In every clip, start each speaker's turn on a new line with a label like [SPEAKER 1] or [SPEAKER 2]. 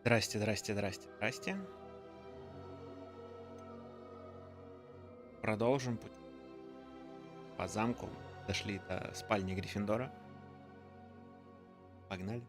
[SPEAKER 1] Здрасте, здрасте, здрасте, здрасте. Продолжим путь по замку. Дошли до спальни Гриффиндора. Погнали.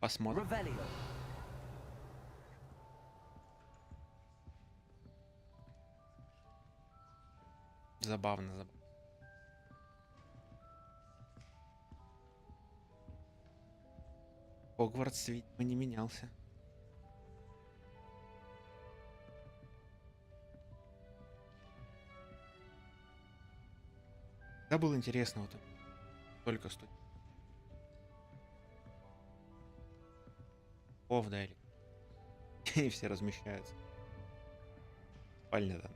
[SPEAKER 1] Посмотрим. Забавно, забавно. Хогвартс, видимо, не менялся. Да, было интересно вот только студия. Да, или и все размещаются. Спальня там.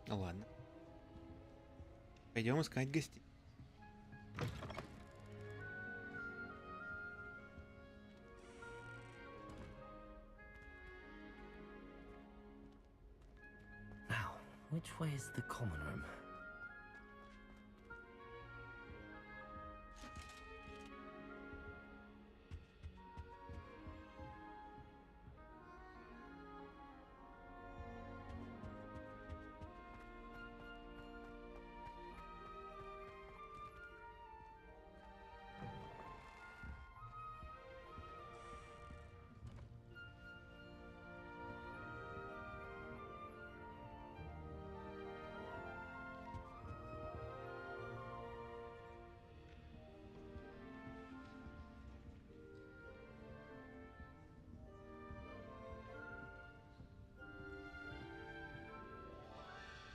[SPEAKER 1] Ну ладно. Пойдем искать гостей.
[SPEAKER 2] Now, which way is the common room?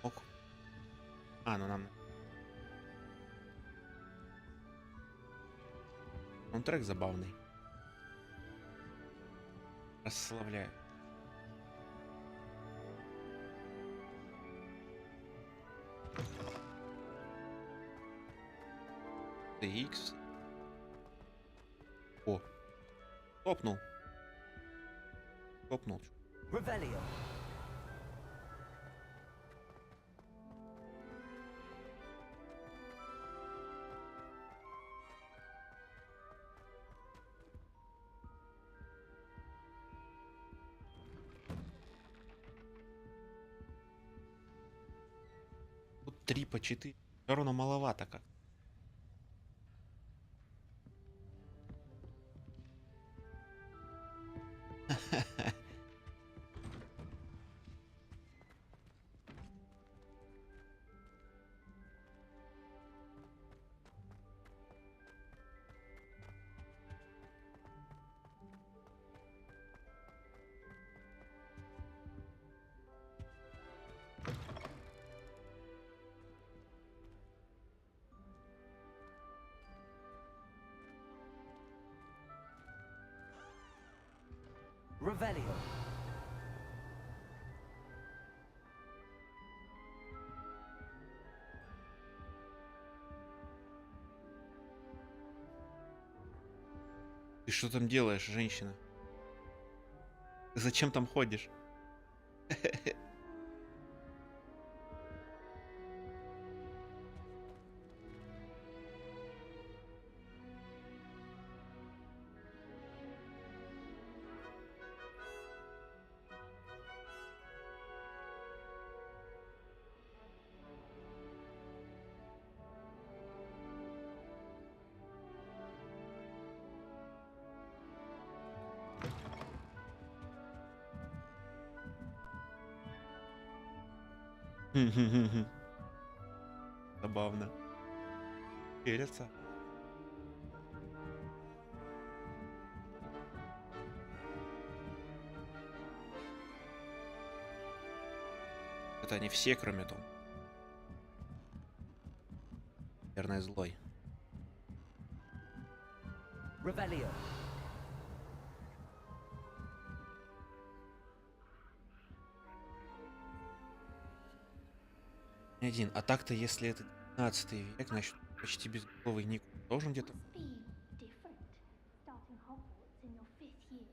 [SPEAKER 1] Ок. Ну нам... Он трек забавный. Расслабляет. TX. О. Топнул. Топнул.
[SPEAKER 2] Revelio.
[SPEAKER 1] Тут 3 по 4. Все равно маловато как.
[SPEAKER 2] Revelio.
[SPEAKER 1] Ты что там делаешь, женщина? Ты зачем там ходишь? Забавно. Переца. Это они все, кроме Том. Наверное, злой.
[SPEAKER 2] Revelio.
[SPEAKER 1] Один. А так-то, если это 19 век, значит, почти безголовый ник должен где-то...
[SPEAKER 3] Must be different starting Hogwarts in your 5th year.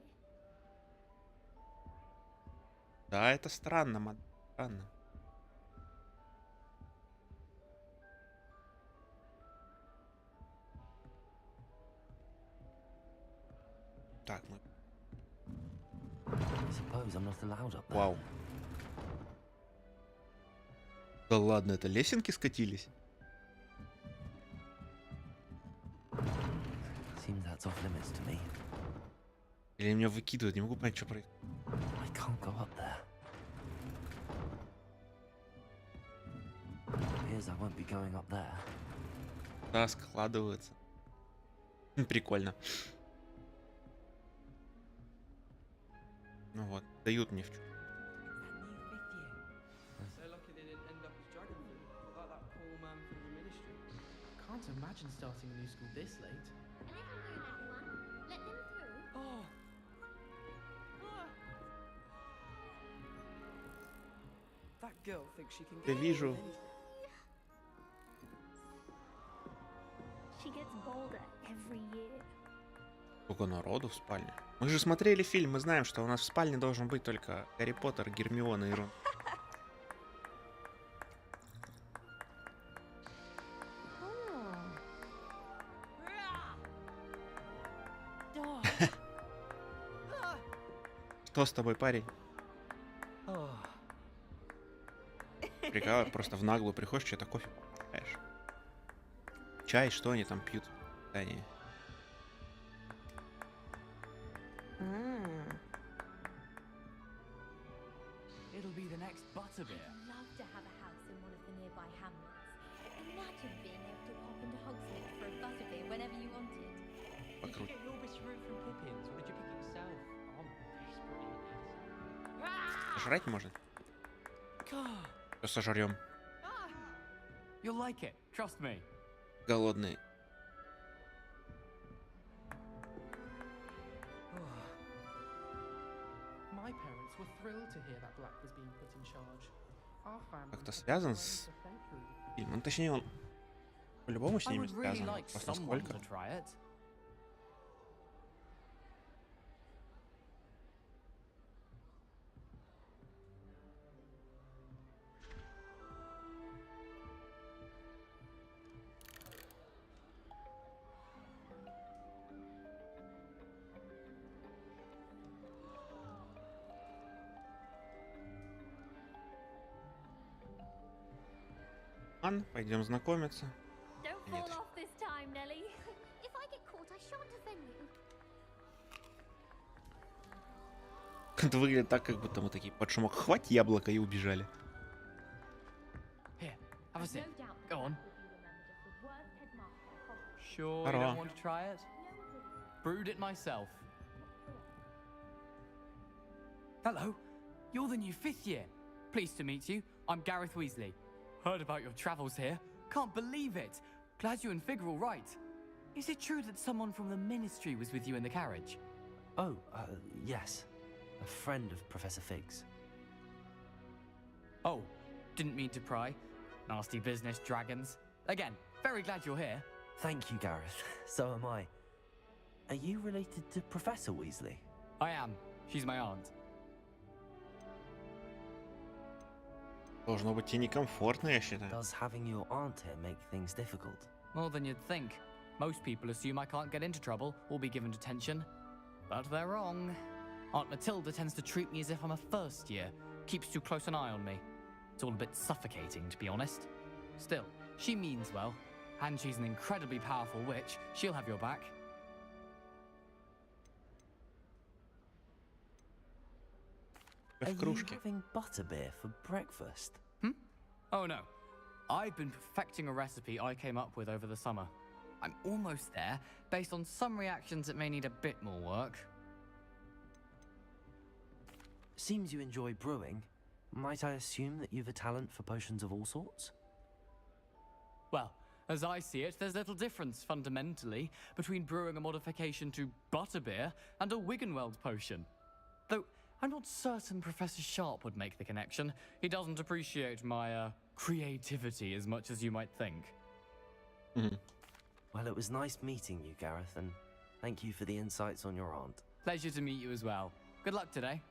[SPEAKER 1] Да, это странно, ман. Странно. Так, мы...
[SPEAKER 2] I suppose I'm not allowed up there.
[SPEAKER 1] Вау. Да ладно, это лесенки скатились?
[SPEAKER 2] Seems that's off limits to me.
[SPEAKER 1] Или меня выкидывают? Не могу понять, что происходит.
[SPEAKER 2] I can't go up there. Appears I won't be going up there.
[SPEAKER 1] Да, складываются. Прикольно. Ну вот, дают мне в чё.
[SPEAKER 4] So lucky they didn't end up as dragon food, like that poor man from the ministry.
[SPEAKER 5] Can't imagine starting a new school this late.
[SPEAKER 3] A little room, everyone. Let them through.
[SPEAKER 4] Oh! That girl thinks she can
[SPEAKER 1] Я
[SPEAKER 4] get
[SPEAKER 1] вижу.
[SPEAKER 4] away with anything.
[SPEAKER 3] She gets bolder every year.
[SPEAKER 1] Сколько народу в спальне. Мы же смотрели фильм, мы знаем, что у нас в спальне должен быть только Гарри Поттер, Гермиона и Рон. Что с тобой, парень? Прикалывай, просто в наглую приходишь, что-то кофе покупаешь. Чай, что они там пьют? Они.
[SPEAKER 6] It'll be the next butterbeer.
[SPEAKER 3] I'd love to have a house in one of the nearby hamlets. Imagine being able to pop into Hogsmeade for a butterbeer whenever you wanted.
[SPEAKER 6] Did you get your best route from Pippins, or did you pick it yourself? I'm desperately eating.
[SPEAKER 1] Жрать можно? Все сожрем.
[SPEAKER 6] You'll like it, trust me.
[SPEAKER 1] Голодный.
[SPEAKER 5] My parents were thrilled to hear that Black was being put in charge. Our family
[SPEAKER 1] Как-то
[SPEAKER 5] has
[SPEAKER 1] связан
[SPEAKER 5] been
[SPEAKER 1] с
[SPEAKER 5] for centuries.
[SPEAKER 1] фильмом. Ну, точнее, он по-любому с
[SPEAKER 6] I
[SPEAKER 1] ними
[SPEAKER 6] would really
[SPEAKER 1] связан.
[SPEAKER 6] like
[SPEAKER 1] Просто
[SPEAKER 6] someone
[SPEAKER 1] сколько?
[SPEAKER 6] to try it.
[SPEAKER 1] Пойдем знакомиться.
[SPEAKER 3] Don't
[SPEAKER 1] Нет.
[SPEAKER 3] fall off this time, Nelly. If I get caught, I shan't offend you.
[SPEAKER 1] Это выглядит так, как будто мы такие под шумок. Хвать яблоко и убежали.
[SPEAKER 6] Here, have a
[SPEAKER 3] No
[SPEAKER 6] sip.
[SPEAKER 3] doubt
[SPEAKER 6] Go on.
[SPEAKER 3] Black will be remembered as the worst headmaster at Hogwarts.
[SPEAKER 6] Sure, you
[SPEAKER 1] Здорово.
[SPEAKER 6] don't want to try it? Brewed it myself. Hello, you're the new 5th year. Pleased to meet you. I'm Gareth Weasley. Heard about your travels here. Can't believe it. Glad you and Fig are all right. Is it true that someone from the Ministry was with you in the carriage?
[SPEAKER 2] Oh, yes. A friend of Professor Fig's.
[SPEAKER 6] Oh, didn't mean to pry. Nasty business, dragons. Again, very glad you're here.
[SPEAKER 2] Thank you, Gareth. So am I. Are you related to Professor Weasley?
[SPEAKER 6] I am. She's my aunt.
[SPEAKER 1] Должно быть тебе некомфортно, я считаю.
[SPEAKER 2] Does having your aunt here make things difficult?
[SPEAKER 6] More than you'd think. Most people assume I can't get into trouble or be given detention. But they're wrong. Aunt Matilda tends to treat me as if I'm a first year, keeps too close an eye on me. It's all a bit suffocating, to be honest. Still, she means well, and she's an incredibly powerful witch. She'll have your back.
[SPEAKER 2] Are
[SPEAKER 1] В
[SPEAKER 2] you
[SPEAKER 1] кружке.
[SPEAKER 2] having butterbeer for breakfast?
[SPEAKER 6] Oh no. I've been perfecting a recipe I came up with over the summer. I'm almost there, based on some reactions that may need a bit more work.
[SPEAKER 2] Seems you enjoy brewing. Might I assume that you've a talent for potions of all sorts?
[SPEAKER 6] Well, as I see it, there's little difference, fundamentally, between brewing a modification to butterbeer and a Wiggenweld potion. Though, I'm not certain Professor Sharp would make the connection. He doesn't appreciate my, creativity as much as you might think.
[SPEAKER 2] Well, it was nice meeting you, Gareth, and thank you for the insights on your aunt.
[SPEAKER 6] Pleasure to meet you as well. Good luck today.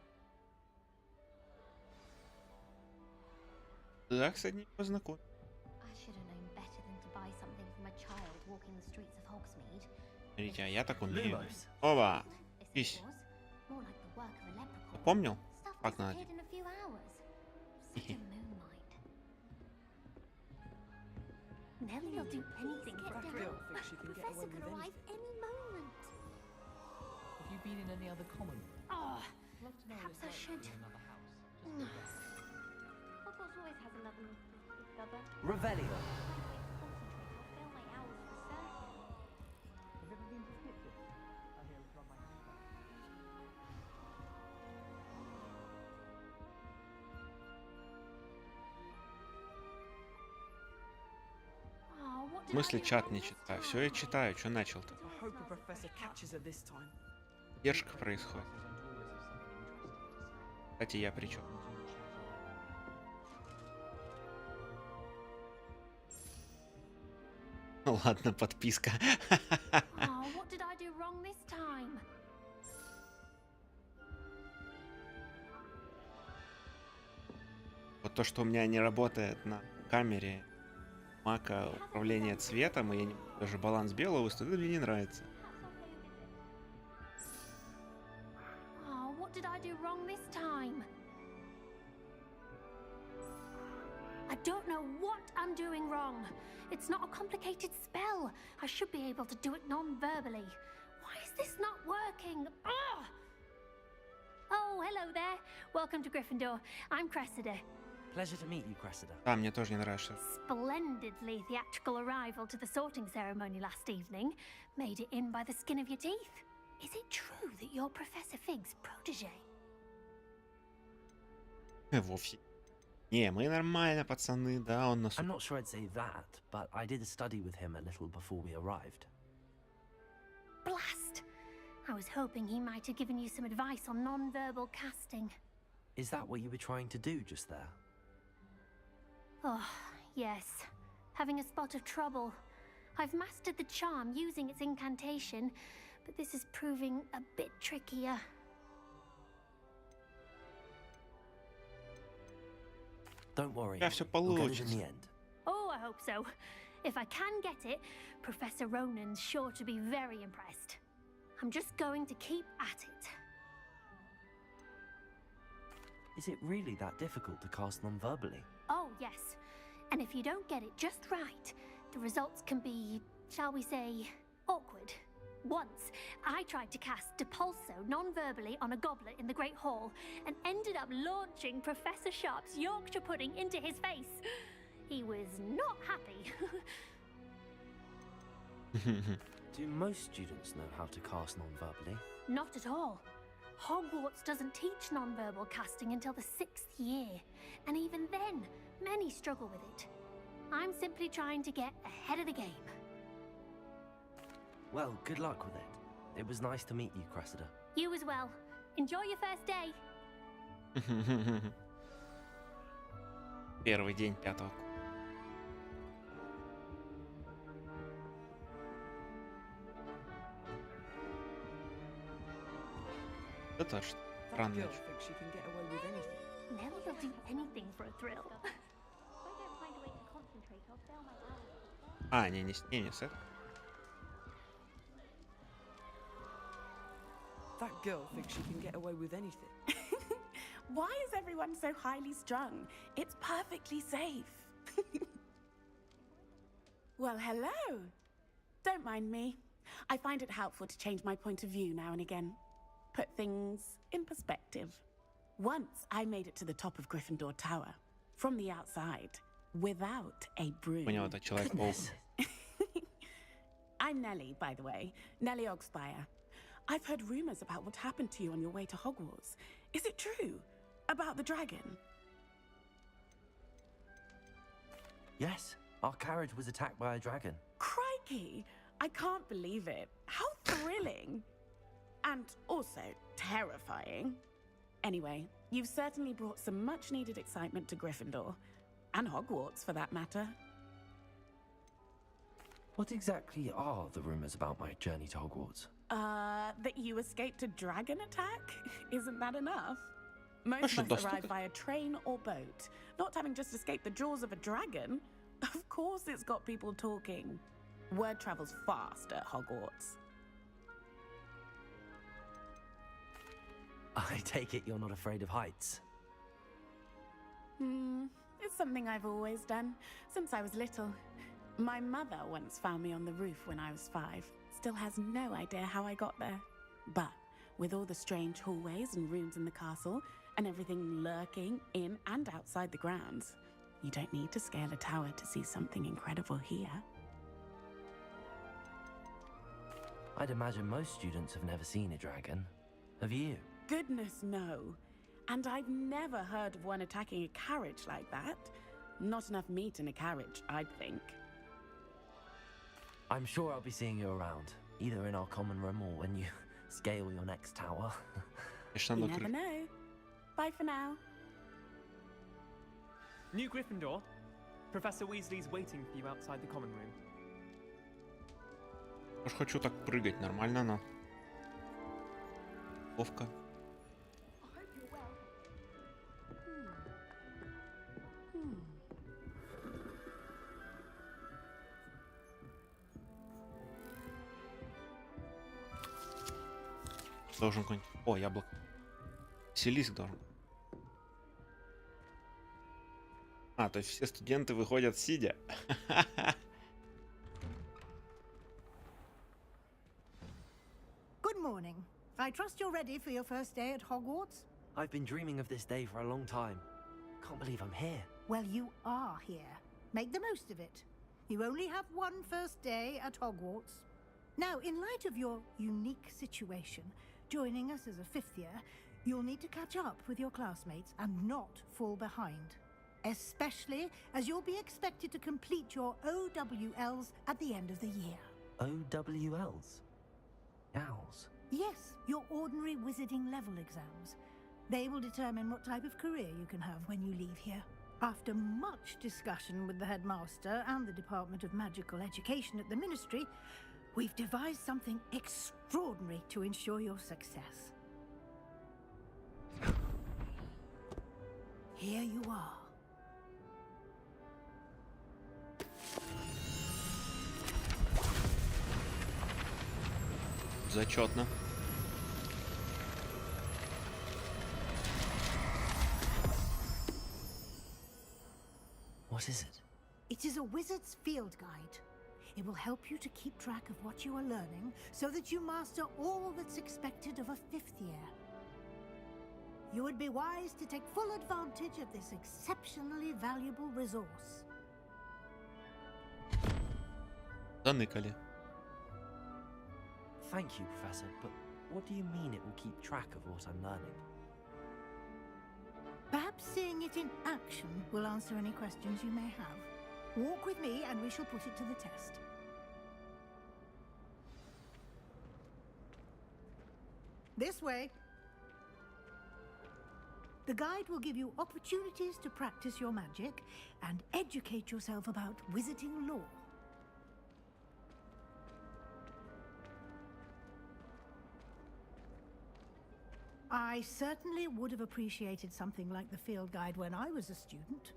[SPEAKER 1] Да, кстати, не познакомил.
[SPEAKER 3] I should have known better than to buy something from a child walking the streets of Hogsmeade.
[SPEAKER 1] Смотрите, а я так умею.
[SPEAKER 2] Lumos.
[SPEAKER 1] Оба!
[SPEAKER 3] This,
[SPEAKER 1] Ись.
[SPEAKER 3] of course, more like the work of a leprechaun.
[SPEAKER 1] Запомнил?
[SPEAKER 3] Stuff
[SPEAKER 1] Как надо?
[SPEAKER 3] disappeared in a few hours. Such a moonlight. Nellie will do anything for a
[SPEAKER 4] That
[SPEAKER 3] thrill.
[SPEAKER 4] girl thinks she can get
[SPEAKER 3] Professor
[SPEAKER 4] away
[SPEAKER 3] could
[SPEAKER 4] with
[SPEAKER 3] arrive
[SPEAKER 4] anything.
[SPEAKER 3] any moment.
[SPEAKER 6] Have you been in any other common room?
[SPEAKER 3] Oh,
[SPEAKER 6] I'd love to know
[SPEAKER 3] perhaps
[SPEAKER 6] what
[SPEAKER 3] I
[SPEAKER 6] it's like
[SPEAKER 3] should.
[SPEAKER 6] to be in another house. Just a guess.
[SPEAKER 3] Hogwarts always has another discover.
[SPEAKER 2] Revelio.
[SPEAKER 3] Concentrate, I'll fail my hours for certain.
[SPEAKER 6] Have you ever been to Skipton? I hear it's run by Mышка.
[SPEAKER 3] Oh, what
[SPEAKER 1] В
[SPEAKER 3] did I
[SPEAKER 1] смысле
[SPEAKER 3] do
[SPEAKER 1] чат
[SPEAKER 3] wrong
[SPEAKER 1] не
[SPEAKER 3] this
[SPEAKER 1] читаю?
[SPEAKER 3] time?
[SPEAKER 1] Все я читаю, что начал-то?
[SPEAKER 4] I hope the professor catches her this time.
[SPEAKER 1] Держка происходит. Кстати, я при чем? Ну ладно, подписка.
[SPEAKER 3] Oh, what did I do wrong this time?
[SPEAKER 1] Вот то, что у меня не работает на камере мака управление цветом, и я не могу даже баланс белого выставить, мне не нравится.
[SPEAKER 3] Oh, what did I do wrong this time? I don't know what I'm doing wrong. It's not a complicated spell. I should be able to do it non-verbally. Why is this not working? Ugh! Oh, hello there. Welcome to Gryffindor. I'm Cressida.
[SPEAKER 2] Pleasure to meet you, Cressida.
[SPEAKER 1] Да, мне тоже не нравится.
[SPEAKER 3] Splendidly theatrical arrival to the sorting ceremony last evening. Made it in by the skin of your teeth. Is it true that you're Professor Fig's protege?
[SPEAKER 1] Вовсе. Не, мы нормально, пацаны, да, он нас...
[SPEAKER 2] I'm not sure I'd say that, but I did study with him a little before we arrived.
[SPEAKER 3] Blast! I was hoping he might have given you some advice on non-verbal casting.
[SPEAKER 2] Is that what you were trying to do just there?
[SPEAKER 3] Oh, yes. Having a spot of trouble. I've mastered the charm using its incantation, but this is proving a bit trickier.
[SPEAKER 2] Don't worry.
[SPEAKER 1] Да, всё
[SPEAKER 2] We'll get it in
[SPEAKER 1] получится.
[SPEAKER 2] the end.
[SPEAKER 3] Oh, I hope so. If I can get it, Professor Ronan's sure to be very impressed. I'm just going to keep at it.
[SPEAKER 2] Is it really that difficult to cast non-verbally?
[SPEAKER 3] Oh, yes. And if you don't get it just right, the results can be, shall we say, awkward. Once, I tried to cast Depulso non-verbally on a goblet in the Great Hall and ended up launching Professor Sharp's Yorkshire pudding into his face. He was not happy.
[SPEAKER 2] Do most students know how to cast non-verbally?
[SPEAKER 3] Not at all. Hogwarts doesn't teach non-verbal casting until the 6th year, and even then, many struggle with it. I'm simply trying to get ahead of the game.
[SPEAKER 2] Well, good luck with it. It was nice to meet you, Cressida.
[SPEAKER 3] You as well. Enjoy your first day.
[SPEAKER 1] Первый день пятого. Это точно.
[SPEAKER 4] That
[SPEAKER 1] Странно.
[SPEAKER 4] girl thinks she can get away with anything.
[SPEAKER 3] Nellie will do anything for a thrill. If I don't find a way to concentrate, I'll fail my hours.
[SPEAKER 1] А, не с ними, с этого.
[SPEAKER 4] That girl thinks she can get away with anything.
[SPEAKER 7] Why is everyone so highly strung? It's perfectly safe. Well, hello. Don't mind me. I find it helpful to change my point of view now and again. Put things in perspective. Once I made it to the top of Gryffindor Tower, from the outside, without a broom.
[SPEAKER 1] Понял, это Человек-паук.
[SPEAKER 7] I'm Nellie, by the way. Nellie Ogspire. I've heard rumors about what happened to you on your way to Hogwarts. Is it true? About the dragon?
[SPEAKER 2] Yes, our carriage was attacked by a dragon.
[SPEAKER 7] Crikey! I can't believe it. How thrilling! And also terrifying. Anyway, you've certainly brought some much-needed excitement to Gryffindor. And Hogwarts, for that matter.
[SPEAKER 2] What exactly are the rumors about my journey to Hogwarts?
[SPEAKER 7] That you escaped a dragon attack? Isn't that enough? Most
[SPEAKER 1] Proszę
[SPEAKER 7] of us
[SPEAKER 1] dostać.
[SPEAKER 7] arrive via train or boat, not having just escaped the jaws of a dragon. Of course it's got people talking. Word travels fast at Hogwarts.
[SPEAKER 2] I take it you're not afraid of heights.
[SPEAKER 7] It's something I've always done, since I was little. My mother once found me on the roof when I was 5. Still has no idea how I got there. But with all the strange hallways and rooms in the castle, and everything lurking in and outside the grounds, you don't need to scale a tower to see something incredible here.
[SPEAKER 2] I'd imagine most students have never seen a dragon. Have you?
[SPEAKER 7] Goodness, no. And I've never heard of one attacking a carriage like that. Not enough meat in a carriage, I'd think.
[SPEAKER 2] I'm sure I'll be seeing you around, either in our common room or when you scale your next tower.
[SPEAKER 7] You never know. Bye for now.
[SPEAKER 8] New Gryffindor. Professor Weasley's waiting for you outside the common room.
[SPEAKER 1] Я ж хочу так прыгать, нормально она. Ловко. Должен какой-нибудь... О, яблоко. Василиск должен. А, то есть все студенты выходят сидя.
[SPEAKER 9] Good morning. I trust you're ready for your first day at Hogwarts?
[SPEAKER 2] I've been dreaming of this day for a long time. Can't believe I'm here.
[SPEAKER 9] Well, you are here. Make the most of it. You only have one first day at Hogwarts. Now, in light of your unique situation, joining us as a 5th year, you'll need to catch up with your classmates and not fall behind. Especially as you'll be expected to complete your OWLs at the end of the year.
[SPEAKER 2] OWLs? Owls?
[SPEAKER 9] Yes, your ordinary wizarding level exams. They will determine what type of career you can have when you leave here. After much discussion with the headmaster and the Department of Magical Education at the Ministry, we've devised something extraordinary to ensure your success. Here you are.
[SPEAKER 1] Зачетно.
[SPEAKER 2] What is it?
[SPEAKER 9] It is a wizard's field guide. It will help you to keep track of what you are learning so that you master all that's expected of a 5th year. You would be wise to take full advantage of this exceptionally valuable resource.
[SPEAKER 1] Заныкали.
[SPEAKER 2] Thank you, Professor, but what do you mean it will keep track of what I'm learning?
[SPEAKER 9] Perhaps seeing it in action will answer any questions you may have. Walk with me and we shall put it to the test. This way. The guide will give you opportunities to practice your magic and educate yourself about wizarding lore. I certainly would have appreciated something like the field guide when I was a student.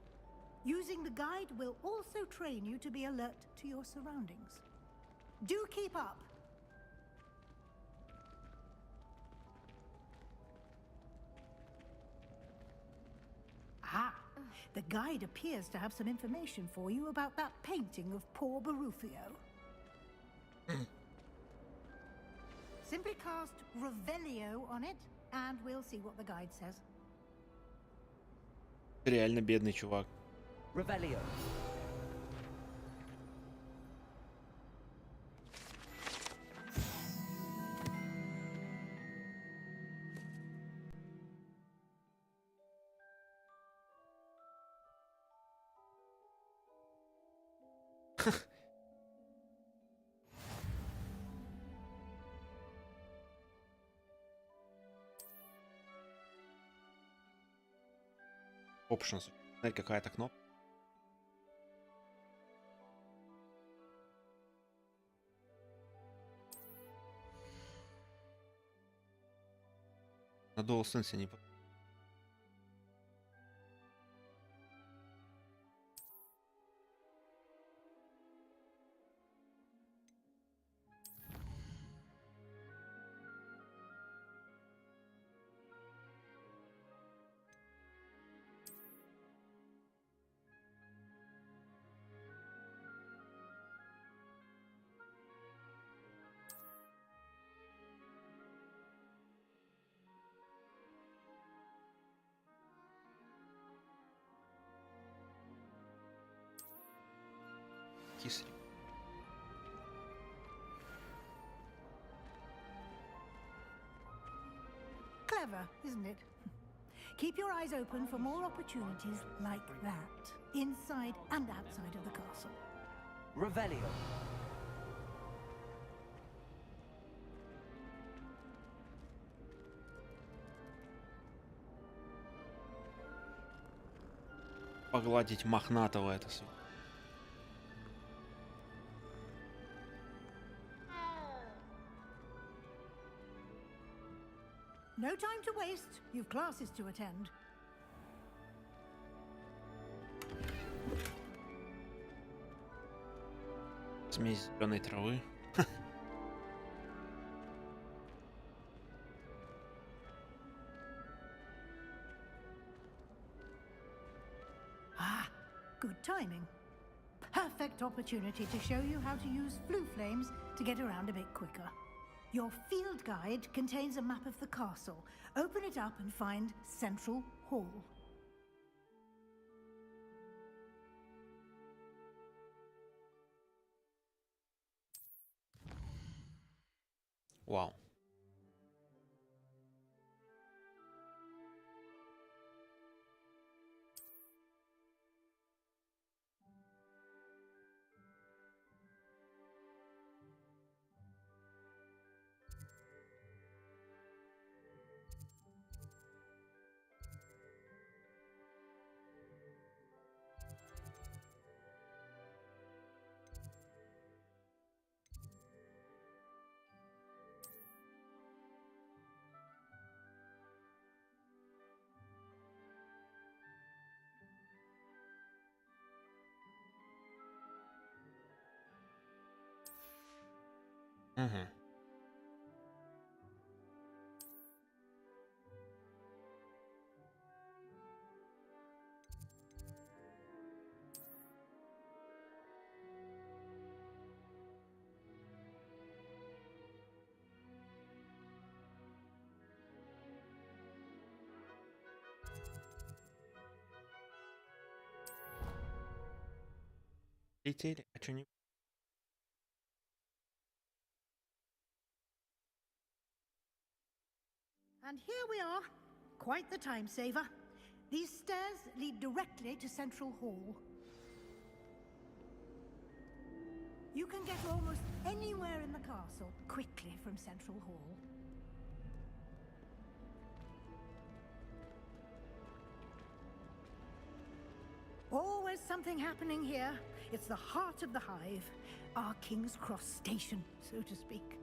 [SPEAKER 9] Using the guide will also train you to be alert to your surroundings. Do keep up! Ah, the guide appears to have some information for you about that painting of poor Barufio. Simply cast Revelio on it, and we'll see what the guide says.
[SPEAKER 1] Реально бедный чувак.
[SPEAKER 2] Revelio.
[SPEAKER 1] Options. Смотри, какая-то кнопка. На DualSense не... Кислый.
[SPEAKER 9] Clever, isn't it? Keep your eyes open for more opportunities like that, inside and outside of the castle.
[SPEAKER 2] Revelio.
[SPEAKER 1] Погладить мохнатого это.
[SPEAKER 9] No time to waste. You've classes to attend.
[SPEAKER 1] Смесь зеленой травы.
[SPEAKER 9] Ah, good timing. Perfect opportunity to show you how to use flue flames to get around a bit quicker. Your field guide contains a map of the castle. Open it up and find Central Hall.
[SPEAKER 1] Вау. Угу. Летели, а что не...
[SPEAKER 9] And here we are. Quite the time saver. These stairs lead directly to Central Hall. You can get almost anywhere in the castle quickly from Central Hall. Always something happening here. It's the heart of the hive. Our King's Cross station, so to speak.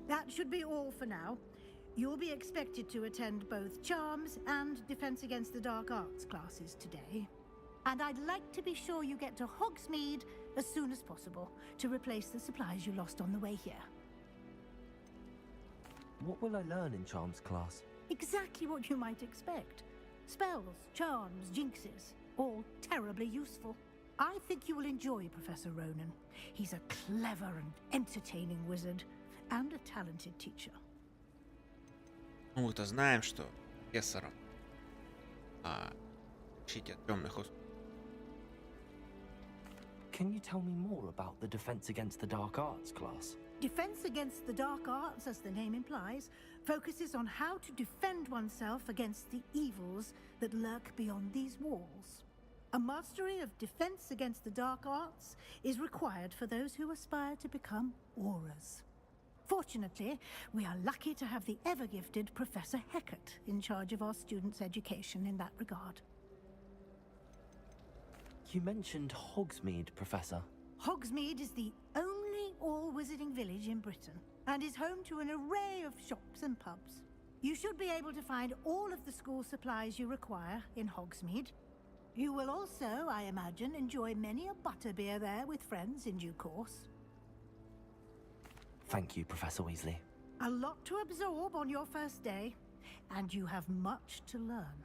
[SPEAKER 9] That should be all for now. You'll be expected to attend both Charms and Defense Against the Dark Arts classes today. And I'd like to be sure you get to Hogsmeade as soon as possible to replace the supplies you lost on the way here.
[SPEAKER 2] What will I learn in Charms class?
[SPEAKER 9] Exactly what you might expect. Spells, charms, jinxes, all terribly useful. I think you will enjoy Professor Ronan. He's a clever and entertaining wizard. And a talented teacher.
[SPEAKER 1] Ну, мы-то знаем, что профессором защите от темных искусств.
[SPEAKER 2] Can you tell me more about the Defense Against the Dark Arts class?
[SPEAKER 9] Defense Against the Dark Arts, as the name implies, focuses on how to defend oneself against the evils that lurk beyond these walls. A mastery of Defense Against the Dark Arts is required for those who aspire to become auras. Fortunately, we are lucky to have the ever-gifted Professor Heckert in charge of our students' education in that regard.
[SPEAKER 2] You mentioned Hogsmeade, Professor.
[SPEAKER 9] Hogsmeade is the only all wizarding village in Britain and is home to an array of shops and pubs. You should be able to find all of the school supplies you require in Hogsmeade. You will also, I imagine, enjoy many a butterbeer there with friends in due course.
[SPEAKER 2] Thank you, Professor Weasley.
[SPEAKER 9] A lot to absorb on your first day, and you have much to learn.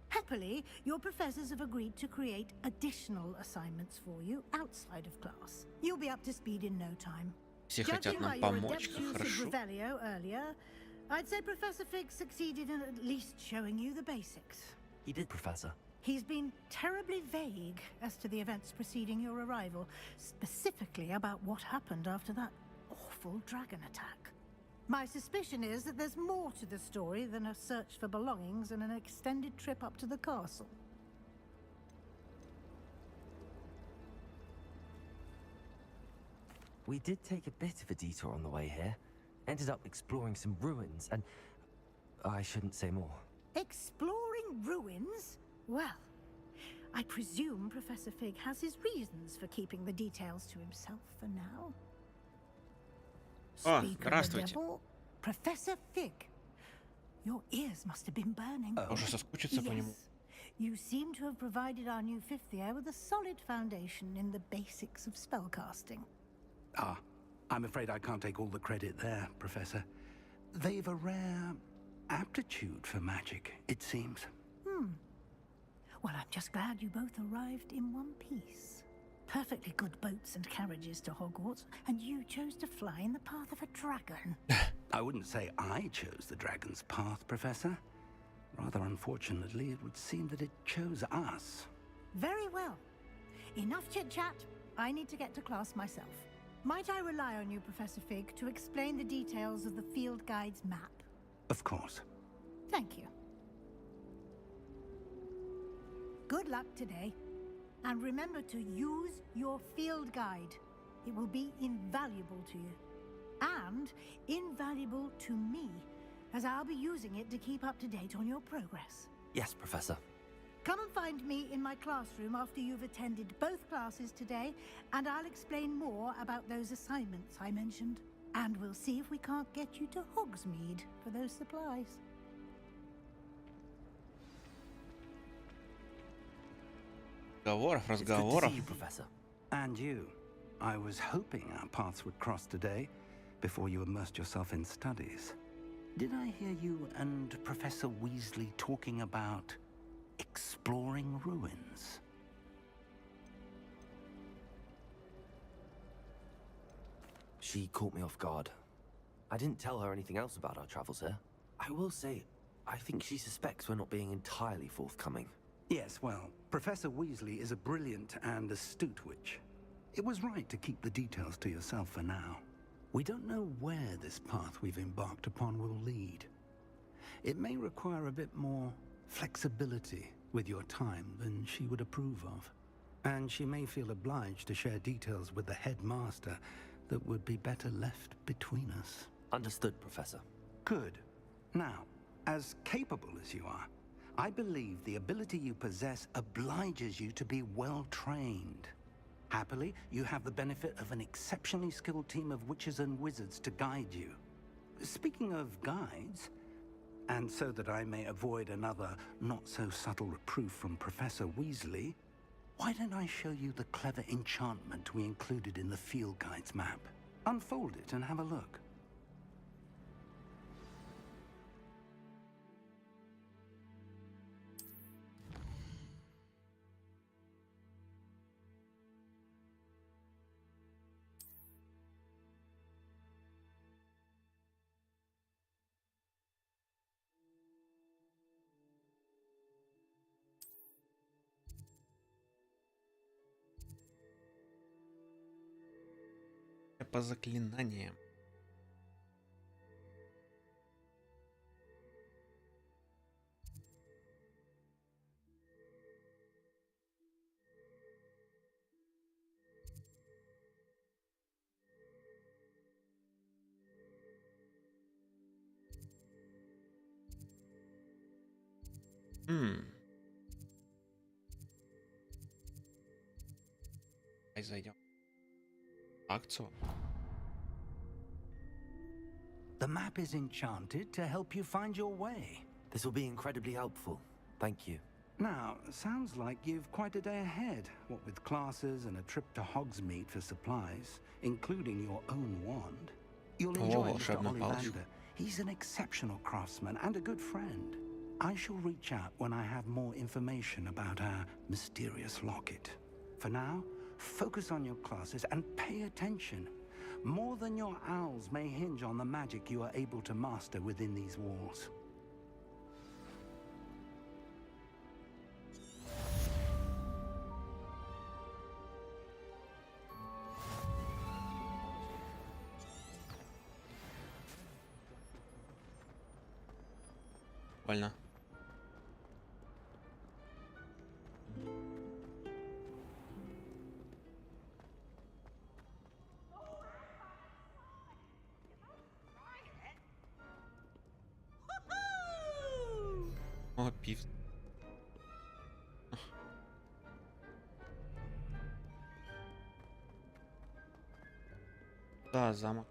[SPEAKER 9] Happily, your professors have agreed to create additional assignments for you outside of class. You'll be up to speed in no time.
[SPEAKER 1] Все хотят
[SPEAKER 9] Judging
[SPEAKER 1] нам
[SPEAKER 9] by your
[SPEAKER 1] помочь,
[SPEAKER 9] adept
[SPEAKER 1] как
[SPEAKER 9] use of
[SPEAKER 1] хорошо.
[SPEAKER 9] Revelio earlier, I'd say Professor Fig succeeded in at least showing you the basics.
[SPEAKER 2] He did, Professor.
[SPEAKER 9] He's been terribly vague as to the events preceding your arrival, specifically about what happened after that awful dragon attack. My suspicion is that there's more to the story than a search for belongings and an extended trip up to the castle.
[SPEAKER 2] We did take a bit of a detour on the way here. Ended up exploring some ruins and... I shouldn't say more.
[SPEAKER 9] Exploring ruins? Well, I presume Professor Fig has his reasons for keeping the details to himself for now.
[SPEAKER 1] О,
[SPEAKER 9] Speak of the
[SPEAKER 1] здравствуйте.
[SPEAKER 9] devil, Professor Fig. Your ears must have been burning.
[SPEAKER 1] Уже соскучиться по нему.
[SPEAKER 9] Yes, you seem to have provided our new fifth year with a solid foundation in the basics of spellcasting.
[SPEAKER 10] Ah, I'm afraid I can't take all the credit there, Professor. They've a rare aptitude for magic, it seems.
[SPEAKER 9] Well, I'm just glad you both arrived in one piece. Perfectly good boats and carriages to Hogwarts, and you chose to fly in the path of a dragon.
[SPEAKER 10] I wouldn't say I chose the dragon's path, Professor. Rather unfortunately, it would seem that it chose us.
[SPEAKER 9] Very well. Enough chit-chat. I need to get to class myself. Might I rely on you, Professor Fig, to explain the details of the field guide's map?
[SPEAKER 10] Of course.
[SPEAKER 9] Thank you. Good luck today. And remember to use your field guide. It will be invaluable to you. And invaluable to me, as I'll be using it to keep up to date on your progress.
[SPEAKER 2] Yes, Professor.
[SPEAKER 9] Come and find me in my classroom after you've attended both classes today, and I'll explain more about those assignments I mentioned. And we'll see if we can't get you to Hogsmeade for those supplies.
[SPEAKER 1] Разговоров,
[SPEAKER 2] It's good to
[SPEAKER 1] разговоров.
[SPEAKER 2] see you, Professor.
[SPEAKER 10] And you. I was hoping our paths would cross today, before you immersed yourself in studies. Did I hear you and Professor Weasley talking about exploring ruins?
[SPEAKER 2] She caught me off guard. I didn't tell her anything else about our travels here. I will say, I think she suspects we're not being entirely forthcoming.
[SPEAKER 10] Yes, well, Professor Weasley is a brilliant and astute witch. It was right to keep the details to yourself for now. We don't know where this path we've embarked upon will lead. It may require a bit more flexibility with your time than she would approve of. And she may feel obliged to share details with the headmaster that would be better left between us.
[SPEAKER 2] Understood, Professor.
[SPEAKER 10] Good. Now, as capable as you are, I believe the ability you possess obliges you to be well trained. Happily, you have the benefit of an exceptionally skilled team of witches and wizards to guide you. Speaking of guides, and so that I may avoid another not-so-subtle reproof from Professor Weasley, why don't I show you the clever enchantment we included in the field guide's map? Unfold it and have a look.
[SPEAKER 1] По заклинаниям. Давай зайдем. Акцию.
[SPEAKER 10] The map is enchanted to help you find your way.
[SPEAKER 2] This will be incredibly helpful. Thank you.
[SPEAKER 10] Now, sounds like you've quite a day ahead, what with classes and a trip to Hogsmeade for supplies, including your own wand. You'll enjoy Mr. Ollivander. He's an exceptional craftsman and a good friend. I shall reach out when I have more information about our mysterious locket. For now, focus on your classes and pay attention. More than your owls may hinge on the magic you are able to master within these walls.
[SPEAKER 1] Больно. О, пив. Да, замок.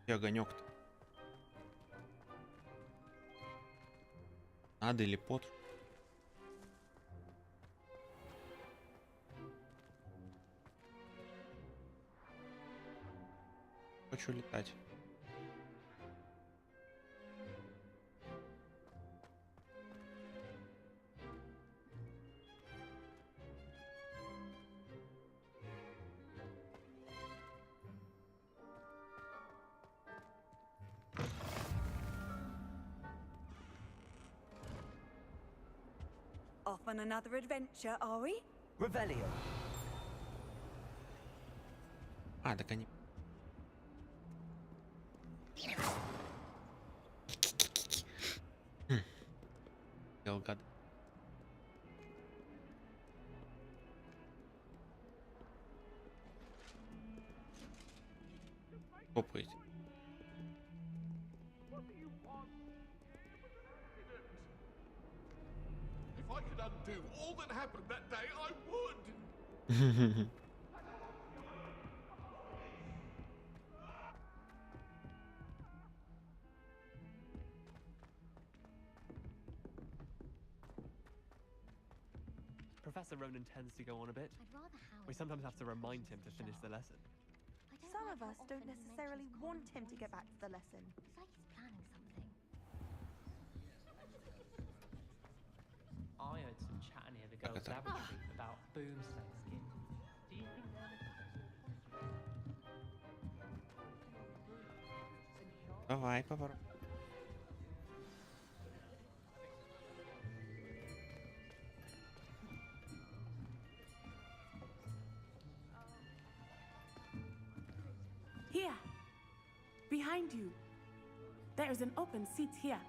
[SPEAKER 1] И огонек-то. Надо или под? Хочу летать.
[SPEAKER 11] Off on another adventure, are we?
[SPEAKER 2] Revelio.
[SPEAKER 1] А, так они... Гад. Попаете.
[SPEAKER 12] If I could undo all that happened that day, I would.
[SPEAKER 8] Professor Ronan tends to go on a bit. We sometimes have to remind him to finish the lesson.
[SPEAKER 11] Some of us don't necessarily want him to get back to the lesson.
[SPEAKER 3] It's like he's planning something.
[SPEAKER 13] I heard some chatting near the girls' laboratory about boomslang skin. Do you think they're...
[SPEAKER 1] Давай, поворот.
[SPEAKER 7] Here, behind you. There is an open seat here.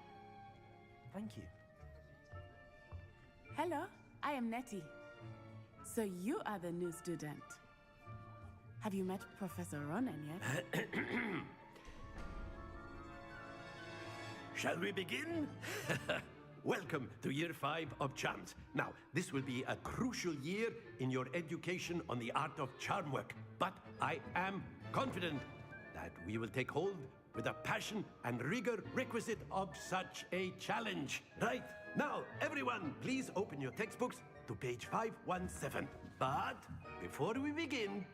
[SPEAKER 2] Thank you.
[SPEAKER 7] Hello, I am Nettie. So you are the new student. Have you met Professor Ronan yet?
[SPEAKER 14] Shall we begin? Welcome to Year 5 of Charms. Now, this will be a crucial year in your education on the art of charm work. But I am confident that we will take hold with the passion and rigor requisite of such a challenge. Right, now, everyone, please open your textbooks to page 517. But before we begin,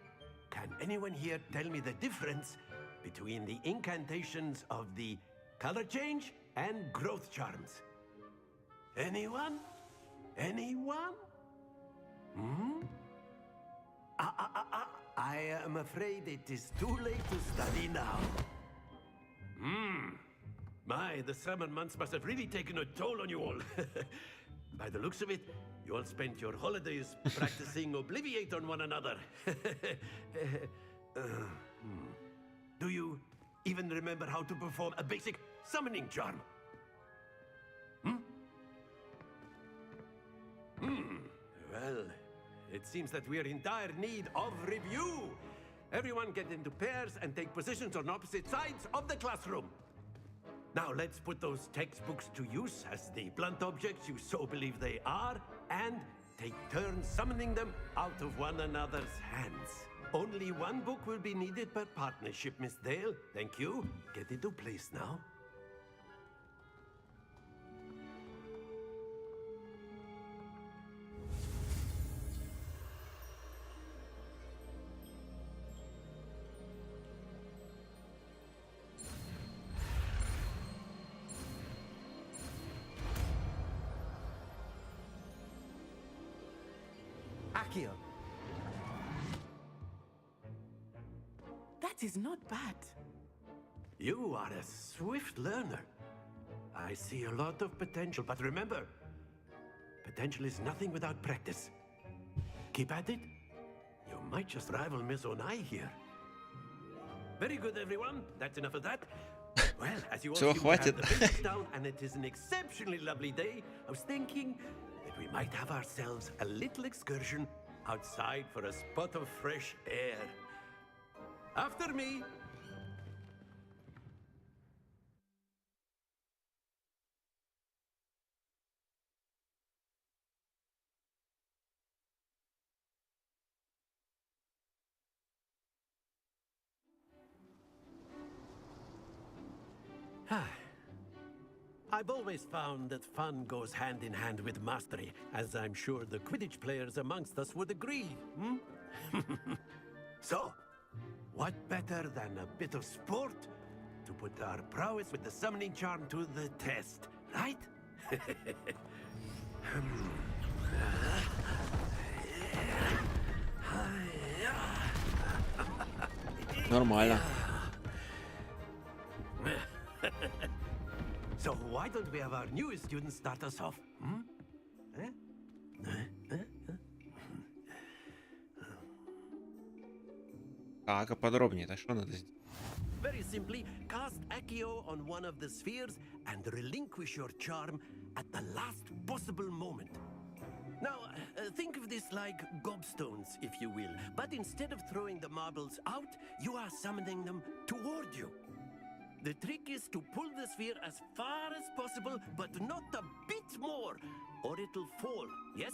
[SPEAKER 14] can anyone here tell me the difference between the incantations of the color change and growth charms? Anyone? Anyone? Hmm? I am afraid it is too late to study now. My, the summer months must have really taken a toll on you all. By the looks of it, you all spent your holidays practicing Obliviate on one another. Do you even remember how to perform a basic summoning charm? Well, it seems that we are in dire need of review. Everyone get into pairs and take positions on opposite sides of the classroom. Now let's put those textbooks to use as the blunt objects you so believe they are, and take turns summoning them out of one another's hands. Only one book will be needed per partnership, Miss Dale. Thank you. Get into place now.
[SPEAKER 2] Akio.
[SPEAKER 7] That is not bad.
[SPEAKER 14] You are a swift learner. I see a lot of potential, but remember, potential is nothing without practice. Keep at it. You might just rival Miss Onai here. Very good, everyone. That's enough of that. Well, as you all seem to have the basics down, and it is an exceptionally lovely day, I was thinking that we might have ourselves a little excursion outside for a spot of fresh air. After me. I've always found that fun goes hand in hand with mastery, as I'm sure the Quidditch players amongst us would agree. So, what better than a bit of sport to put our prowess with the summoning charm to the test, right?
[SPEAKER 1] Нормально.
[SPEAKER 14] So why don't we have our newest student start us off?
[SPEAKER 1] Так, а подробнее-то что надо сделать?
[SPEAKER 14] Very simply, cast Accio on one of the spheres and relinquish your charm at the last possible moment. Now, think of this like gobstones, if you will, but instead of throwing the marbles out, you are summoning them toward you. The trick is to pull the sphere as far as possible, but not a bit more, or it'll fall, yes?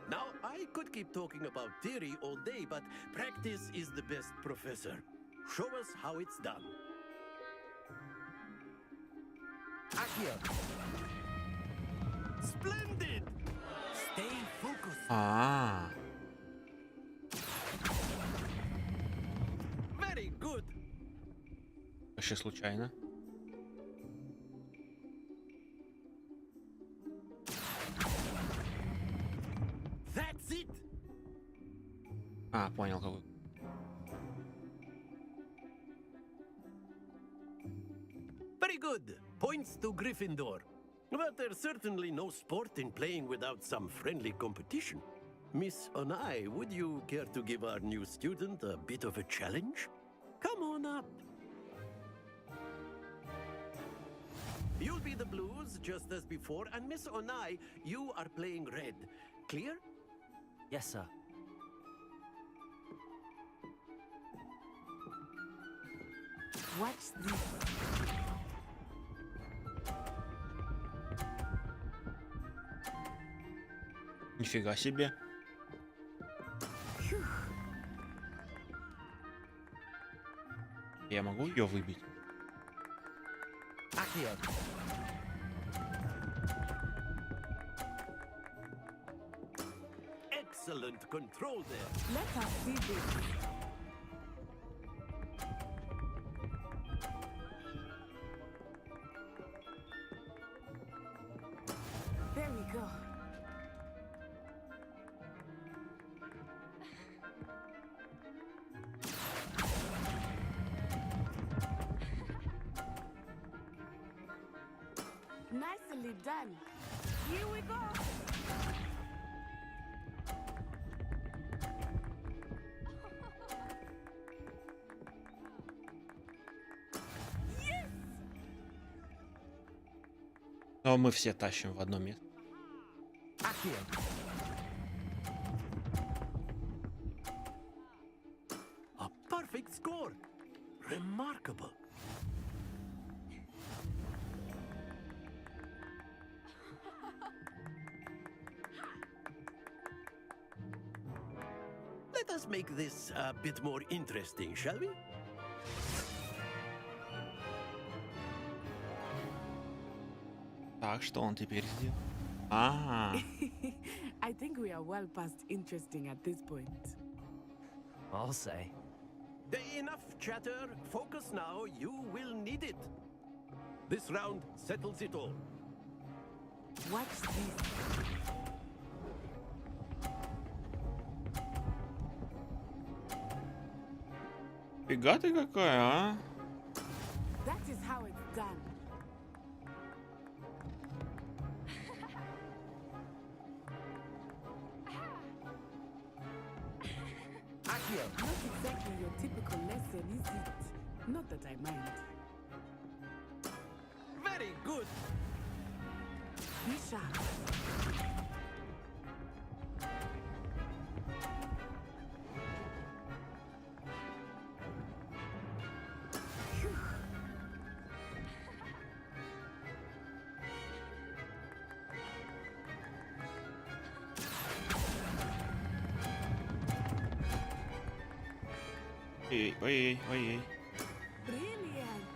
[SPEAKER 14] Now, I could keep talking about theory all day, but practice is the best professor. Show us how it's done. Accio. Splendid! Stay focused. Very good.
[SPEAKER 1] Вообще случайно.
[SPEAKER 14] That's it.
[SPEAKER 1] Понял какой.
[SPEAKER 14] Very good. Points to Gryffindor. But there's certainly no sport in playing without some friendly competition. Miss Onai, would you care to give our new student a bit of a challenge? Come on up. You'll be the blues, just as before, and Miss Onai, you are playing red. Clear?
[SPEAKER 2] Yes, sir.
[SPEAKER 7] What's this?
[SPEAKER 1] Нифига себе. Я могу ее выбить?
[SPEAKER 14] Excellent control there.
[SPEAKER 7] Let us see this. There we go. Nicely done. Here we go.
[SPEAKER 1] Но мы все тащим в одно место.
[SPEAKER 14] A remarkable. Let us make this a bit more interesting, shall we?
[SPEAKER 1] Так, что он теперь сделал? А,
[SPEAKER 7] I think we are well past interesting at this point.
[SPEAKER 2] I'll say.
[SPEAKER 14] Enough chatter. Focus now. You will need it. This round settles it all.
[SPEAKER 7] Watch this.
[SPEAKER 1] фига ты какая, а?
[SPEAKER 7] That is how it's done. Not exactly your typical lesson, is it? Not that I mind.
[SPEAKER 14] Very good.
[SPEAKER 7] Be sharp.
[SPEAKER 1] Ой, ой.
[SPEAKER 7] Brilliant.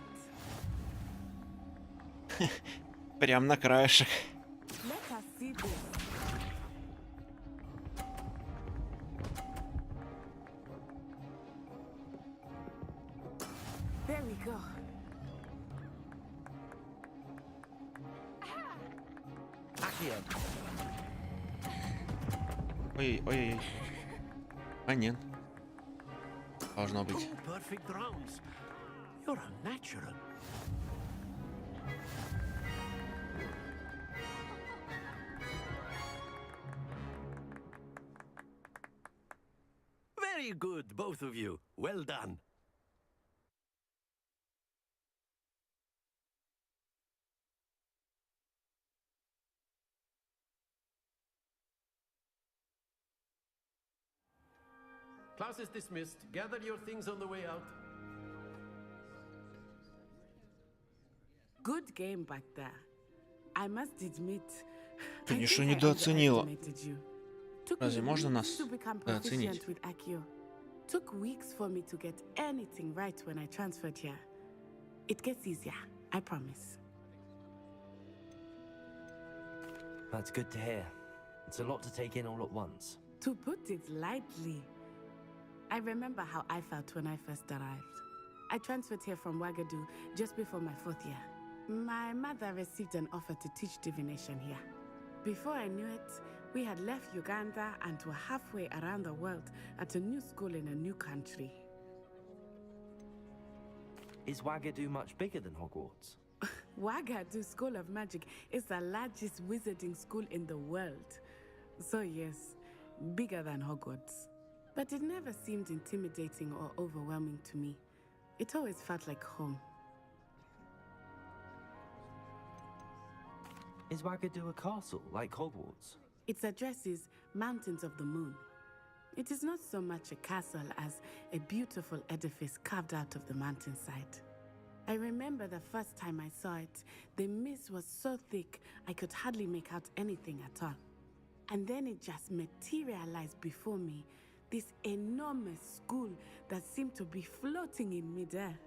[SPEAKER 1] Прям на краешек.
[SPEAKER 7] Let us see this. There we go.
[SPEAKER 2] Accio.
[SPEAKER 1] Ой. А нет. Должно быть.
[SPEAKER 14] Two perfect rounds. You're a natural. Very good, both of you. Well done. Class is dismissed. Gather your things on the way out.
[SPEAKER 7] Good game back there. I must admit.
[SPEAKER 1] Ты
[SPEAKER 7] I
[SPEAKER 1] ничего
[SPEAKER 7] think I
[SPEAKER 1] недооценила.
[SPEAKER 7] underestimated you. Took
[SPEAKER 1] Разве
[SPEAKER 7] me
[SPEAKER 1] можно
[SPEAKER 7] weeks
[SPEAKER 1] нас
[SPEAKER 7] to become
[SPEAKER 1] оценить?
[SPEAKER 7] proficient with Accio. Took weeks for me to get anything right when I transferred here. It gets easier, I promise.
[SPEAKER 2] That's good to hear. It's a lot to take in all at once.
[SPEAKER 7] To put it lightly, I remember how I felt when I first arrived. I transferred here from Ouagadougou just before my 4th year. My mother received an offer to teach divination here. Before I knew it, we had left Uganda and were halfway around the world at a new school in a new country.
[SPEAKER 2] Is Ouagadougou much bigger than Hogwarts?
[SPEAKER 7] Ouagadougou School of Magic is the largest wizarding school in the world. So yes, bigger than Hogwarts. But it never seemed intimidating or overwhelming to me. It always felt like home.
[SPEAKER 2] Is Ouagadougou a castle, like Hogwarts?
[SPEAKER 7] Its address is Mountains of the Moon. It is not so much a castle as a beautiful edifice carved out of the mountainside. I remember the first time I saw it, the mist was so thick I could hardly make out anything at all. And then it just materialized before me, this enormous school that seemed to be floating in midair.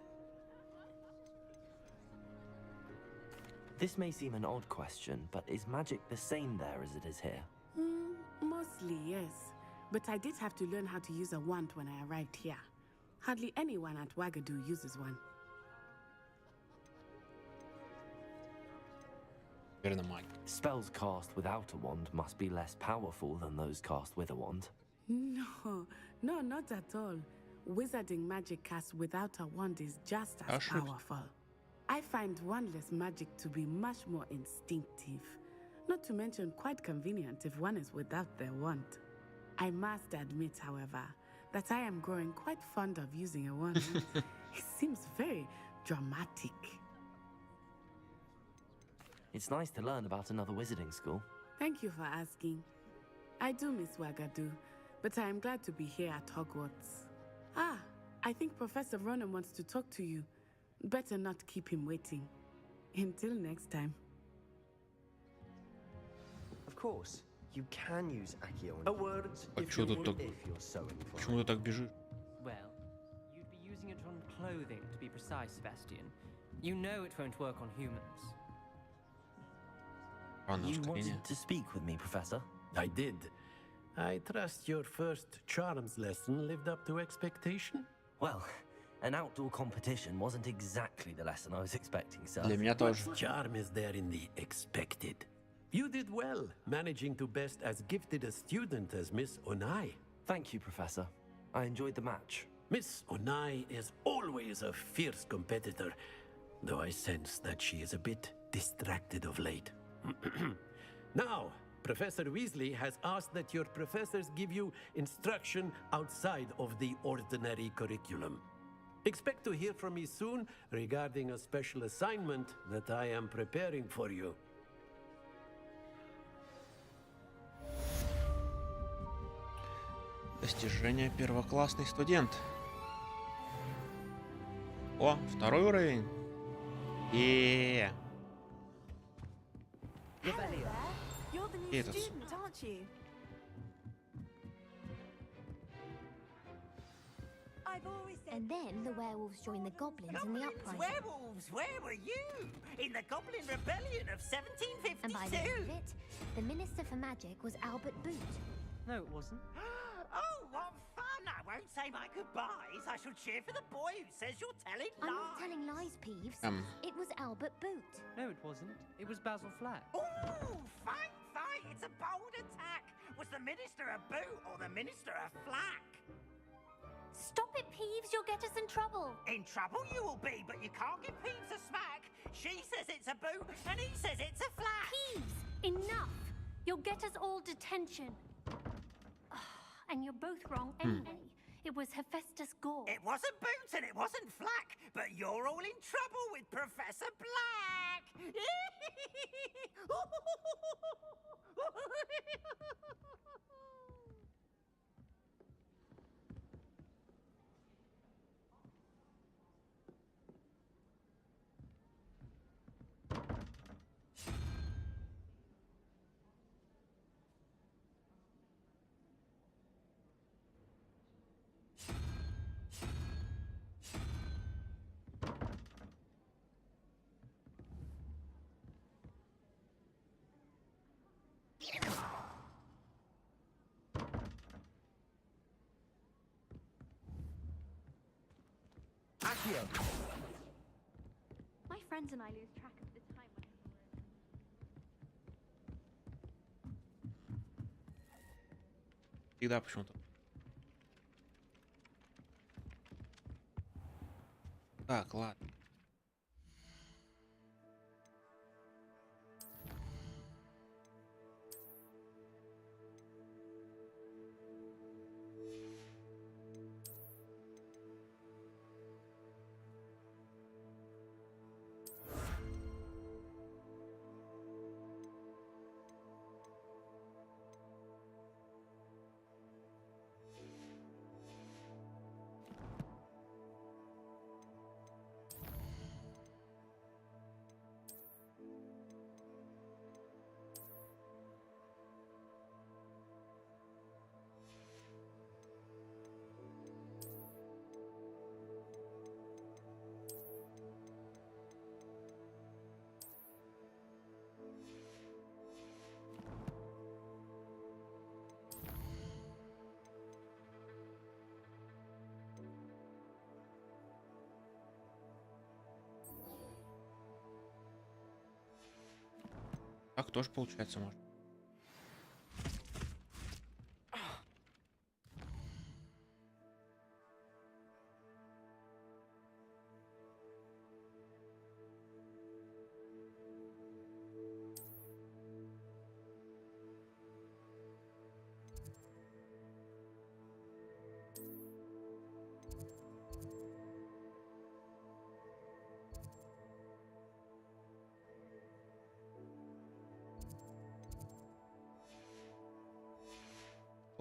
[SPEAKER 2] This may seem an odd question, but is magic the same there as it is here?
[SPEAKER 7] Mostly, yes. But I did have to learn how to use a wand when I arrived here. Hardly anyone at Ouagadougou uses one.
[SPEAKER 2] Spells cast without a wand must be less powerful than those cast with a wand.
[SPEAKER 7] No, not at all. Wizarding magic cast without a wand is just as powerful. I find wandless magic to be much more instinctive. Not to mention quite convenient if one is without their wand. I must admit, however, that I am growing quite fond of using a wand. It seems very dramatic.
[SPEAKER 2] It's nice to learn about another wizarding school.
[SPEAKER 7] Thank you for asking. I do miss Ouagadougou, but I am glad to be here at Hogwarts. Ah, I think Professor Ronan wants to talk to you. Better not keep him waiting. Until next time.
[SPEAKER 15] Of course, you can use Accio on
[SPEAKER 14] A word if you would, if you're so inclined.
[SPEAKER 1] Почему ты так бежишь?
[SPEAKER 13] Well, you'd be using it on clothing, to be precise, Sebastian. You know it won't work on humans.
[SPEAKER 2] You wanted to speak with me, Professor?
[SPEAKER 14] I did. I trust your first charms lesson lived up to expectation?
[SPEAKER 2] Well, an outdoor competition wasn't exactly the lesson I was expecting, sir.
[SPEAKER 1] Для меня тоже.
[SPEAKER 14] What charm is there in the expected? You did well, managing to best as gifted a student as Miss Onai.
[SPEAKER 2] Thank you, Professor. I enjoyed the match.
[SPEAKER 14] Miss Onai is always a fierce competitor, though I sense that she is a bit distracted of late. Now, Professor Weasley has asked that your professors give you instruction outside of the ordinary curriculum. Expect to hear from me soon regarding a special assignment that I am preparing for you.
[SPEAKER 1] Достижение первоклассный студент. О, второй уровень. И
[SPEAKER 11] You're the new
[SPEAKER 1] этот.
[SPEAKER 11] student, aren't you? I've always said.
[SPEAKER 3] And then the werewolves joined the goblins in the uprising.
[SPEAKER 16] Werewolves, where were you? In the Goblin Rebellion of 1752.
[SPEAKER 3] And by the end of it, the Minister for Magic was Albert Boot.
[SPEAKER 13] No, it wasn't.
[SPEAKER 16] Oh, what fun! I won't say my goodbyes. I shall cheer for the boy who says you're telling lies.
[SPEAKER 3] I'm not telling lies, Peeves. It was Albert Boot.
[SPEAKER 13] No, it wasn't. It was Basil Flack.
[SPEAKER 16] Ooh, fight! It's a bold attack. Was the Minister a boot or the Minister a flack?
[SPEAKER 3] Stop it, Peeves. You'll get us in trouble.
[SPEAKER 16] In trouble you will be, but you can't give Peeves a smack. She says it's a boot and he says it's a flack.
[SPEAKER 3] Peeves, enough. You'll get us all detention. And you're both wrong anyway. It was Hephaestus Gore.
[SPEAKER 16] It wasn't Boots and it wasn't Flack, but you're all in trouble with Professor Black.
[SPEAKER 3] My friends and I lose track of the time when
[SPEAKER 1] всегда почему-то. Так, ладно. Так тоже получается может.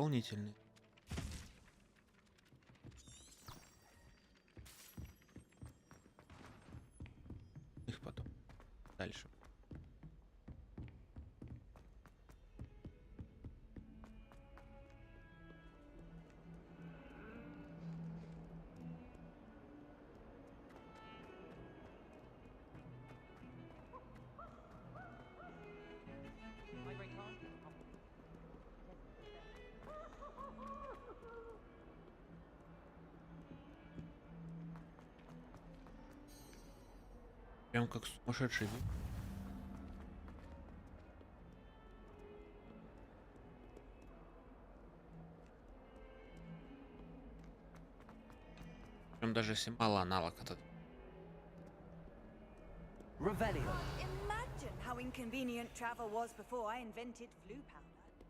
[SPEAKER 1] Дополнительный. их потом. Дальше. Прям как сумасшедший вид. Прям даже если мало аналог этот.
[SPEAKER 17] Imagine how inconvenient travel was before I invented blue powder.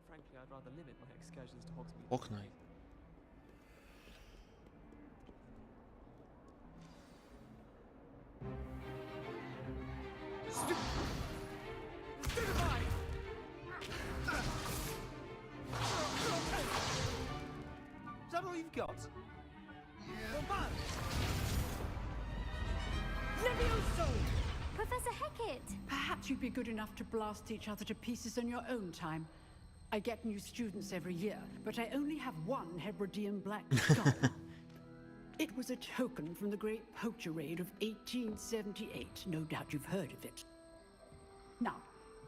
[SPEAKER 8] Frankly, I'd rather limit my excursions to Hogsmeade.
[SPEAKER 1] Окна.
[SPEAKER 17] Is that all you've got?
[SPEAKER 18] Levioso!
[SPEAKER 3] Professor Hecat!
[SPEAKER 18] Perhaps you'd be good enough to blast each other to pieces in your own time. I get new students every year, but I only have one Hebridean black skull. It was a token from the Great Poacher Raid of 1878. No doubt you've heard of it. Now,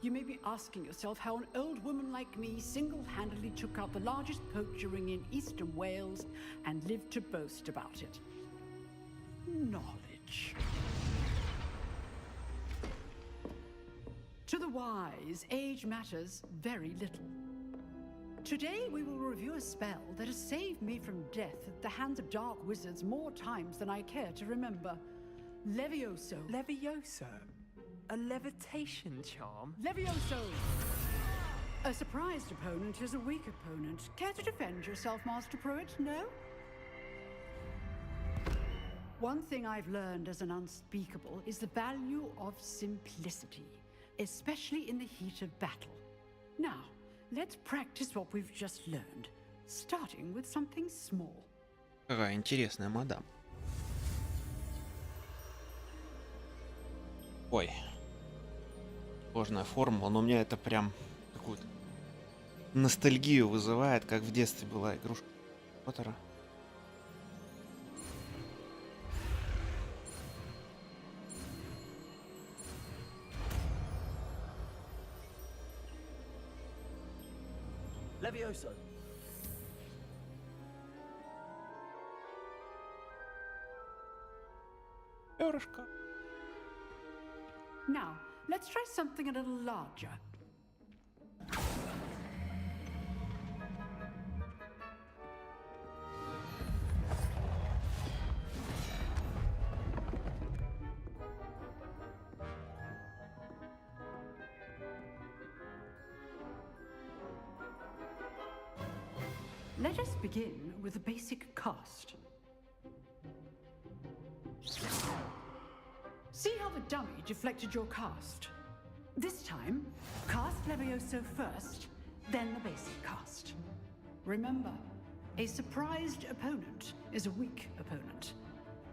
[SPEAKER 18] you may be asking yourself how an old woman like me single-handedly took out the largest poacher ring in eastern Wales and lived to boast about it. Knowledge. To the wise, age matters very little. Today we will review a spell that has saved me from death at the hands of dark wizards more times than I care to remember. Levioso.
[SPEAKER 8] Levioso? A levitation charm?
[SPEAKER 18] Levioso! A surprised opponent is a weak opponent. Care to defend yourself, Master Pruitt? No? One thing I've learned as an unspeakable is the value of simplicity, especially in the heat of battle. Now, let's practice what we've just learned, starting with something small.
[SPEAKER 1] Какая интересная мадам. Ой. Сложная формула, но у меня это прям какую-то ностальгию вызывает, как в детстве была игрушка Поттера.
[SPEAKER 17] Levioso.
[SPEAKER 1] Перышко.
[SPEAKER 18] Now, let's try something a little larger. Let us begin with a basic cast. See how the dummy deflected your cast? This time, cast Levioso first, then the basic cast. Remember, a surprised opponent is a weak opponent,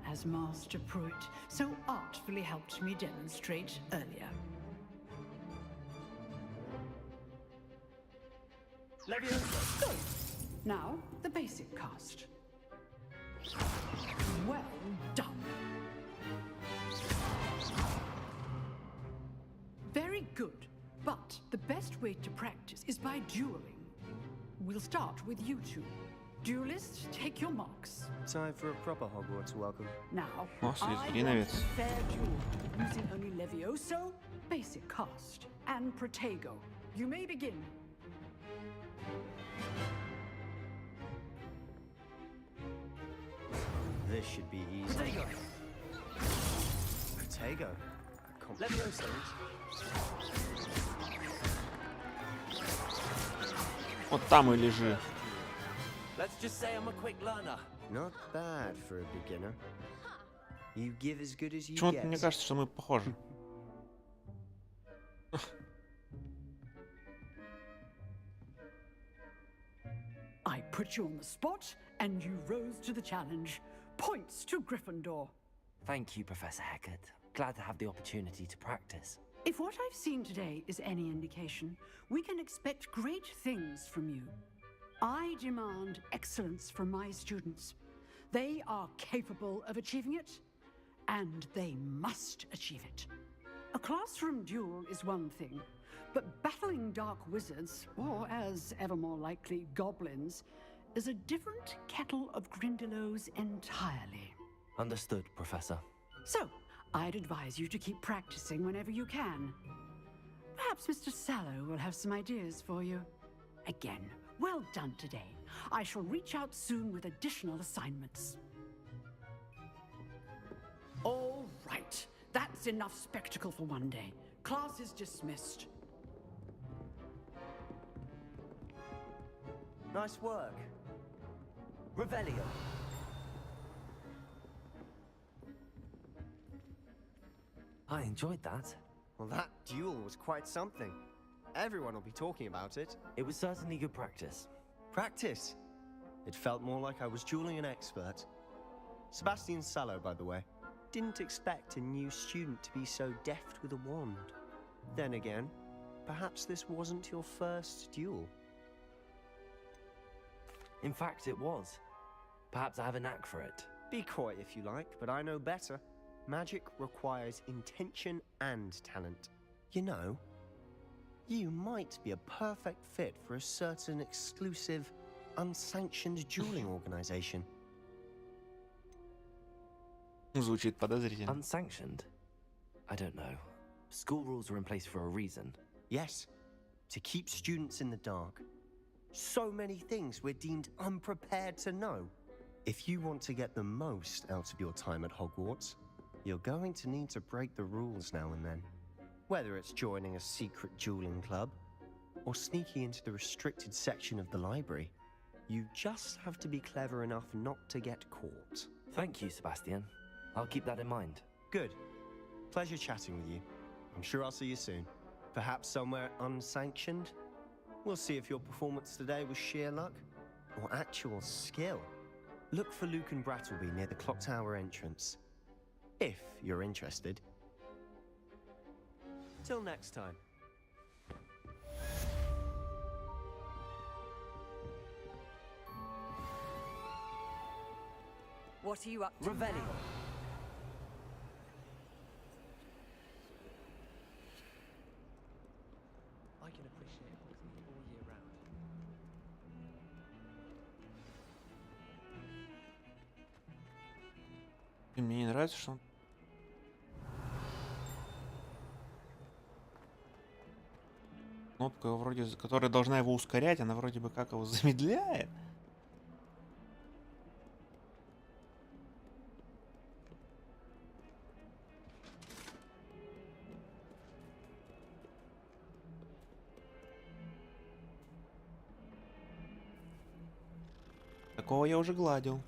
[SPEAKER 18] as Master Pruitt so artfully helped me demonstrate earlier. Levioso! Now, the basic cast. Well done. Very good, but the best way to practice is by dueling. We'll start with you two. Duelists, take your marks.
[SPEAKER 15] Time for a proper Hogwarts welcome.
[SPEAKER 18] Now,
[SPEAKER 1] Масло
[SPEAKER 18] I
[SPEAKER 1] из
[SPEAKER 18] want
[SPEAKER 1] Гриновец.
[SPEAKER 18] a fair duel, using only Levioso, basic cast, and Protego. You may begin.
[SPEAKER 15] This should be easy.
[SPEAKER 17] Protego.
[SPEAKER 15] Protego.
[SPEAKER 17] Levioso.
[SPEAKER 1] Вот там и лежи.
[SPEAKER 17] Let's just say I'm a quick learner.
[SPEAKER 15] Not bad for a beginner. You give as good as you
[SPEAKER 1] Почему-то мне
[SPEAKER 15] get.
[SPEAKER 1] кажется, что мы похожи.
[SPEAKER 18] I put you on the spot, and you rose to the challenge. Points to Gryffindor.
[SPEAKER 2] Thank you, Professor Heckert. Glad to have the opportunity to practice.
[SPEAKER 18] If what I've seen today is any indication, we can expect great things from you. I demand excellence from my students. They are capable of achieving it, and they must achieve it. A classroom duel is one thing, but battling dark wizards, or as ever more likely, goblins, is a different kettle of Grindylows entirely.
[SPEAKER 2] Understood, Professor.
[SPEAKER 18] So, I'd advise you to keep practicing whenever you can. Perhaps Mr. Sallow will have some ideas for you. Again, well done today. I shall reach out soon with additional assignments. All right. That's enough spectacle for one day. Class is dismissed.
[SPEAKER 15] Nice work. Revelio.
[SPEAKER 2] I enjoyed that.
[SPEAKER 15] Well, that duel was quite something. Everyone will be talking about it.
[SPEAKER 2] It was certainly good practice.
[SPEAKER 15] Practice? It felt more like I was dueling an expert. Sebastian Sallow, by the way. Didn't expect a new student to be so deft with a wand. Then again, perhaps this wasn't your first duel.
[SPEAKER 2] In fact, it was. Perhaps I have a knack for it.
[SPEAKER 15] Be coy if you like, but I know better. Magic requires intention and talent. You know, you might be a perfect fit for a certain exclusive, unsanctioned dueling organization.
[SPEAKER 1] Звучит подозрительно.
[SPEAKER 2] Unsanctioned? I don't know. School rules are in place for a reason.
[SPEAKER 15] Yes, to keep students in the dark. So many things we're deemed unprepared to know. If you want to get the most out of your time at Hogwarts, you're going to need to break the rules now and then. Whether it's joining a secret dueling club, or sneaking into the restricted section of the library, you just have to be clever enough not to get caught.
[SPEAKER 2] Thank you, Sebastian. I'll keep that in mind.
[SPEAKER 15] Good. Pleasure chatting with you. I'm sure I'll see you soon. Perhaps somewhere unsanctioned? We'll see if your performance today was sheer luck or actual skill. Look for Luke and Brattleby near the clock tower entrance. If you're interested. Till next time.
[SPEAKER 17] What are you up to?
[SPEAKER 2] Revelio.
[SPEAKER 4] I can appreciate honesty all year round.
[SPEAKER 1] И мне не нравится, что он... Кнопка вроде, которая должна его ускорять, она вроде бы как его замедляет. Такого я уже гладил.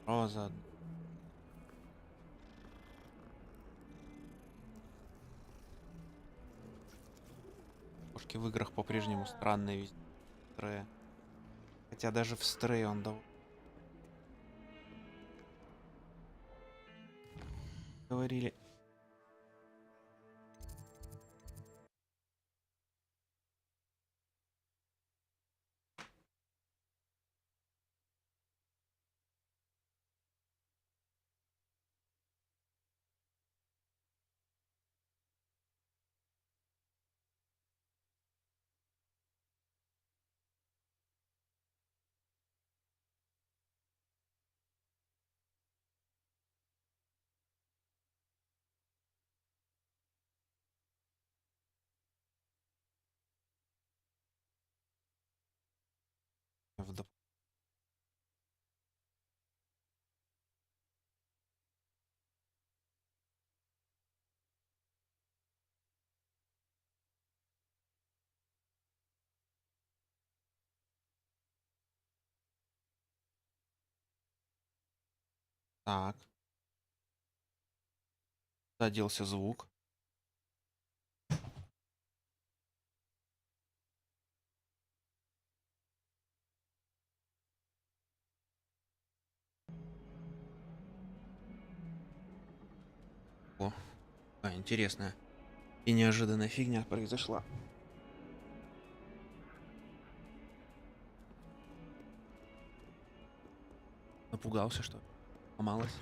[SPEAKER 1] Роза. Кошки в играх по-прежнему странные везде. Стрея. Хотя даже в стрее он дал. Говорили. Так. Куда делся звук? О, какая интересная и неожиданная фигня произошла. Напугался, что ли? Ломалась.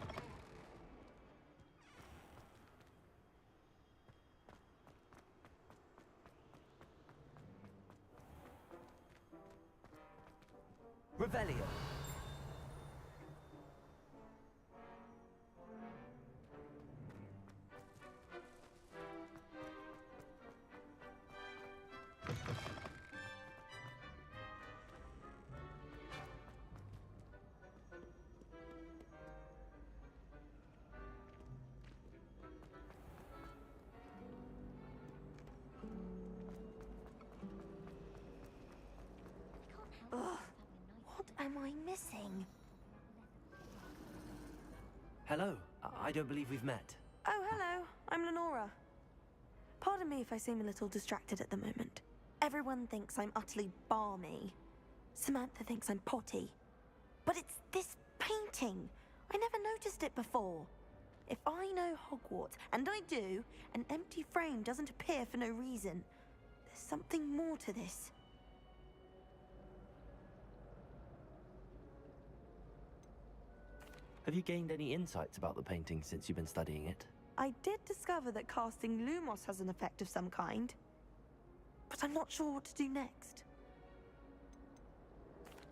[SPEAKER 2] Revelio.
[SPEAKER 17] What am I missing?
[SPEAKER 2] Hello. I don't believe we've met.
[SPEAKER 11] Oh, hello. I'm Lenora. Pardon me if I seem a little distracted at the moment. Everyone thinks I'm utterly balmy. Samantha thinks I'm potty. But it's this painting. I never noticed it before. If I know Hogwarts, and I do, an empty frame doesn't appear for no reason. There's something more to this.
[SPEAKER 2] Have you gained any insights about the painting since you've been studying it?
[SPEAKER 11] I did discover that casting Lumos has an effect of some kind. But I'm not sure what to do next.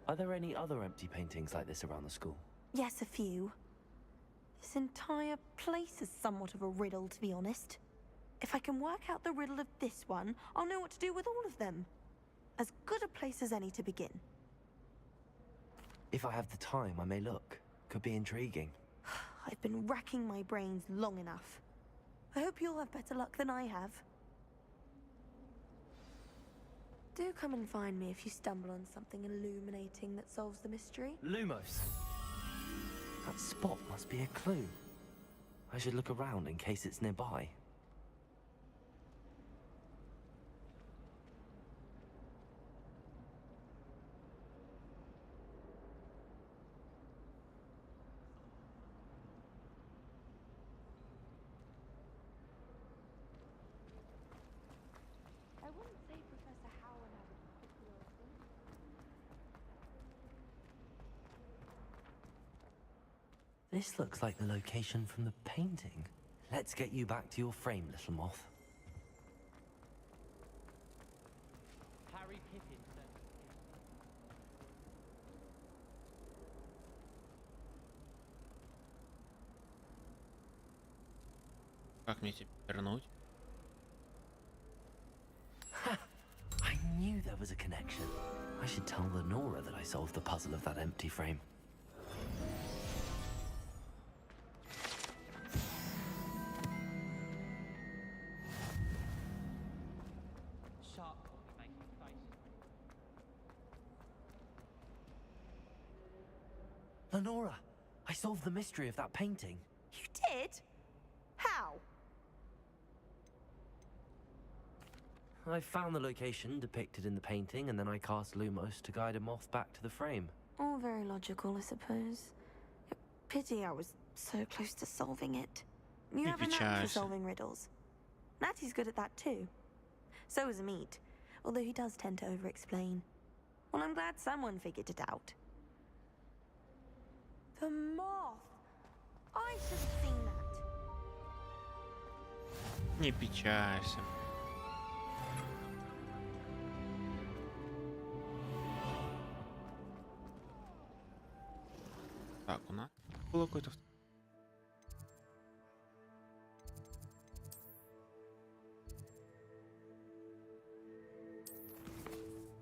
[SPEAKER 2] Are there any other empty paintings like this around the school?
[SPEAKER 11] Yes, a few. This entire place is somewhat of a riddle, to be honest. If I can work out the riddle of this one, I'll know what to do with all of them. As good a place as any to begin.
[SPEAKER 2] If I have the time, I may look. Could be intriguing.
[SPEAKER 11] I've been racking my brains long enough. I hope you'll have better luck than I have. Do come and find me if you stumble on something illuminating that solves the mystery.
[SPEAKER 2] Lumos. That spot must be a clue. I should look around in case it's nearby.
[SPEAKER 11] I wouldn't say Professor Howard has a particular thing.
[SPEAKER 2] This looks like the location from the painting. Let's get you back to your frame, little moth.
[SPEAKER 13] Harry Pippin, sir.
[SPEAKER 1] Как мне теперь вернуть?
[SPEAKER 2] I knew there was a connection. I should tell Lenora that I solved the puzzle of that empty frame.
[SPEAKER 13] Sharp corner making faces.
[SPEAKER 2] Lenora, I solved the mystery of that painting.
[SPEAKER 11] You did? How?
[SPEAKER 2] I found the location depicted in the painting, and then I cast Lumos to guide a moth back to the frame.
[SPEAKER 11] All very logical, I suppose. Pity I was so close to solving it. You have a knack for solving riddles. Natty's good at that too. So is Meat, although he does tend to over-explain. Well, I'm glad someone figured it out. The moth! I should have seen that.
[SPEAKER 1] Не печалься. Так, у нас было какое-то...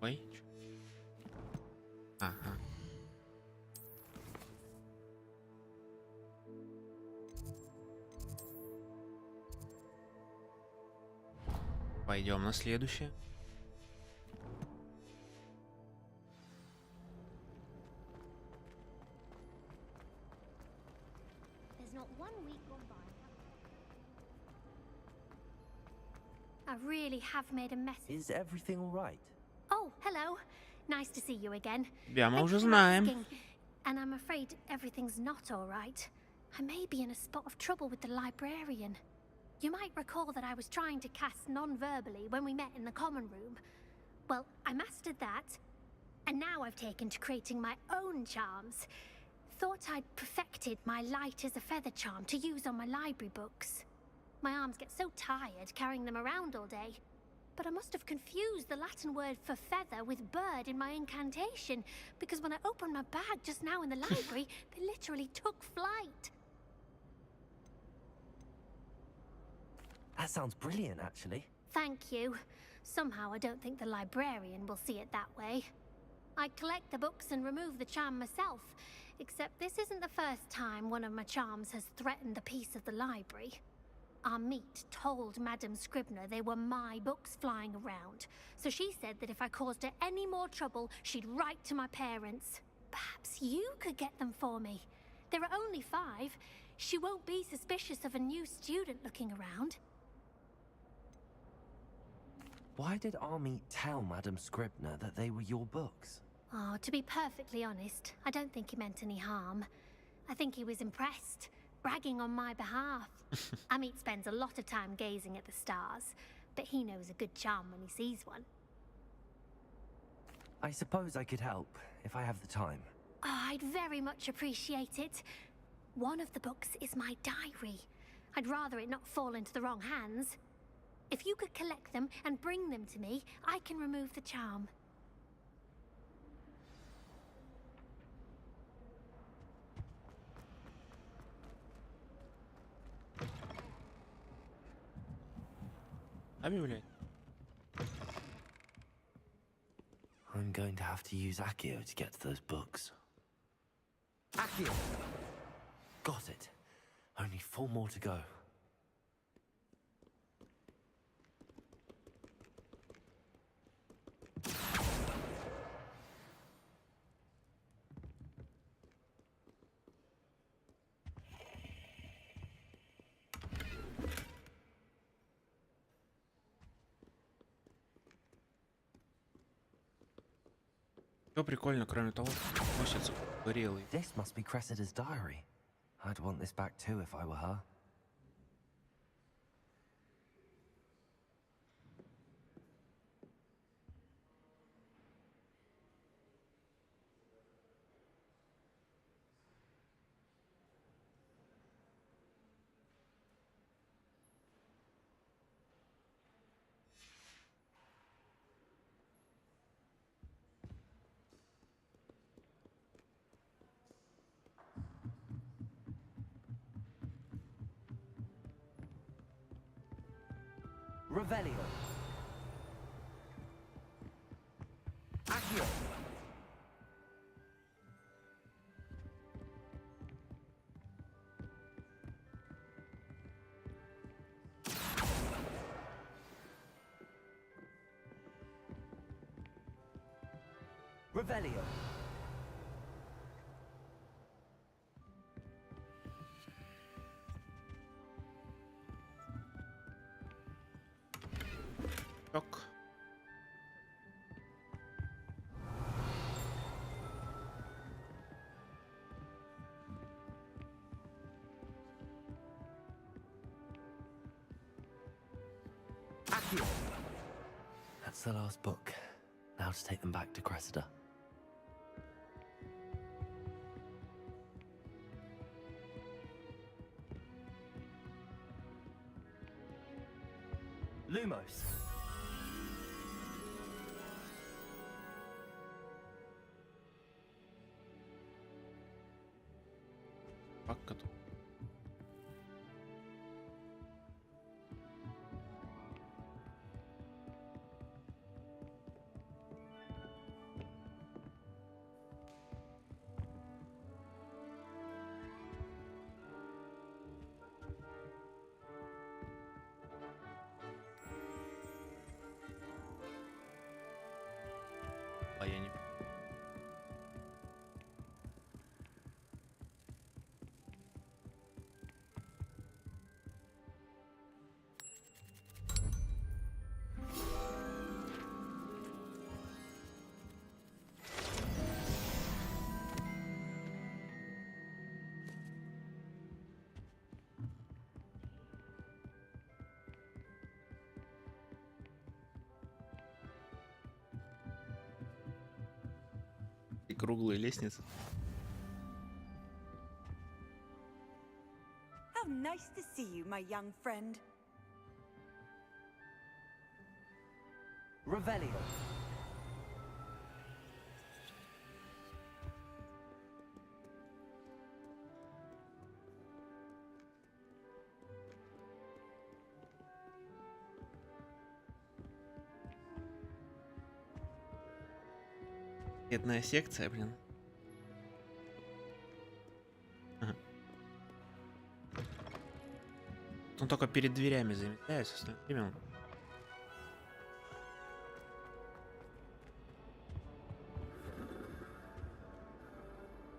[SPEAKER 1] Ой. Ага. Пойдем на следующее.
[SPEAKER 3] I really have made a mess.
[SPEAKER 2] Is everything all right?
[SPEAKER 3] Oh, hello. Nice to see you again.
[SPEAKER 1] Тебя мы
[SPEAKER 3] Thank
[SPEAKER 1] уже
[SPEAKER 3] you for
[SPEAKER 1] знаем.
[SPEAKER 3] asking. And I'm afraid everything's not all right. I may be in a spot of trouble with the librarian. You might recall that I was trying to cast non-verbally when we met in the common room. Well, I mastered that, and now I've taken to creating my own charms. Thought I'd perfected my light as a feather charm to use on my library books. My arms get so tired carrying them around all day. But I must have confused the Latin word for feather with bird in my incantation, because when I opened my bag just now in the library, they literally took flight.
[SPEAKER 2] That sounds brilliant, actually.
[SPEAKER 3] Thank you. Somehow I don't think the librarian will see it that way. I collect the books and remove the charm myself, except this isn't the first time one of my charms has threatened the peace of the library. Our meet told Madame Scribner they were my books flying around, so she said that if I caused her any more trouble, she'd write to my parents. Perhaps you could get them for me. There are only 5. She won't be suspicious of a new student looking around.
[SPEAKER 2] Why did our meet tell Madame Scribner that they were your books?
[SPEAKER 3] Oh, to be perfectly honest, I don't think he meant any harm. I think he was impressed, bragging on my behalf. Amit spends a lot of time gazing at the stars, but he knows a good charm when he sees one.
[SPEAKER 2] I suppose I could help, if I have the time.
[SPEAKER 3] Oh, I'd very much appreciate it. One of the books is my diary. I'd rather it not fall into the wrong hands. If you could collect them and bring them to me, I can remove the charm.
[SPEAKER 1] Объявляй.
[SPEAKER 2] I'm going to have to use Accio to get to those books. Accio! Got it. Only 4 more to go.
[SPEAKER 1] Все прикольно, кроме того, носится горелый.
[SPEAKER 2] This must be Cressida's diary. I'd want this back too if I were her. Revelio. Accio. Revelio.
[SPEAKER 1] Так.
[SPEAKER 2] Accio. That's the last book. Now to take them back to Cressida. Lumos.
[SPEAKER 1] Папка тут. А я не... круглые лестницы.
[SPEAKER 17] How nice to see you, my young friend.
[SPEAKER 2] Revelio.
[SPEAKER 1] Бедная секция, блин. Ага. Он только перед дверями замедляется, в остальное время он...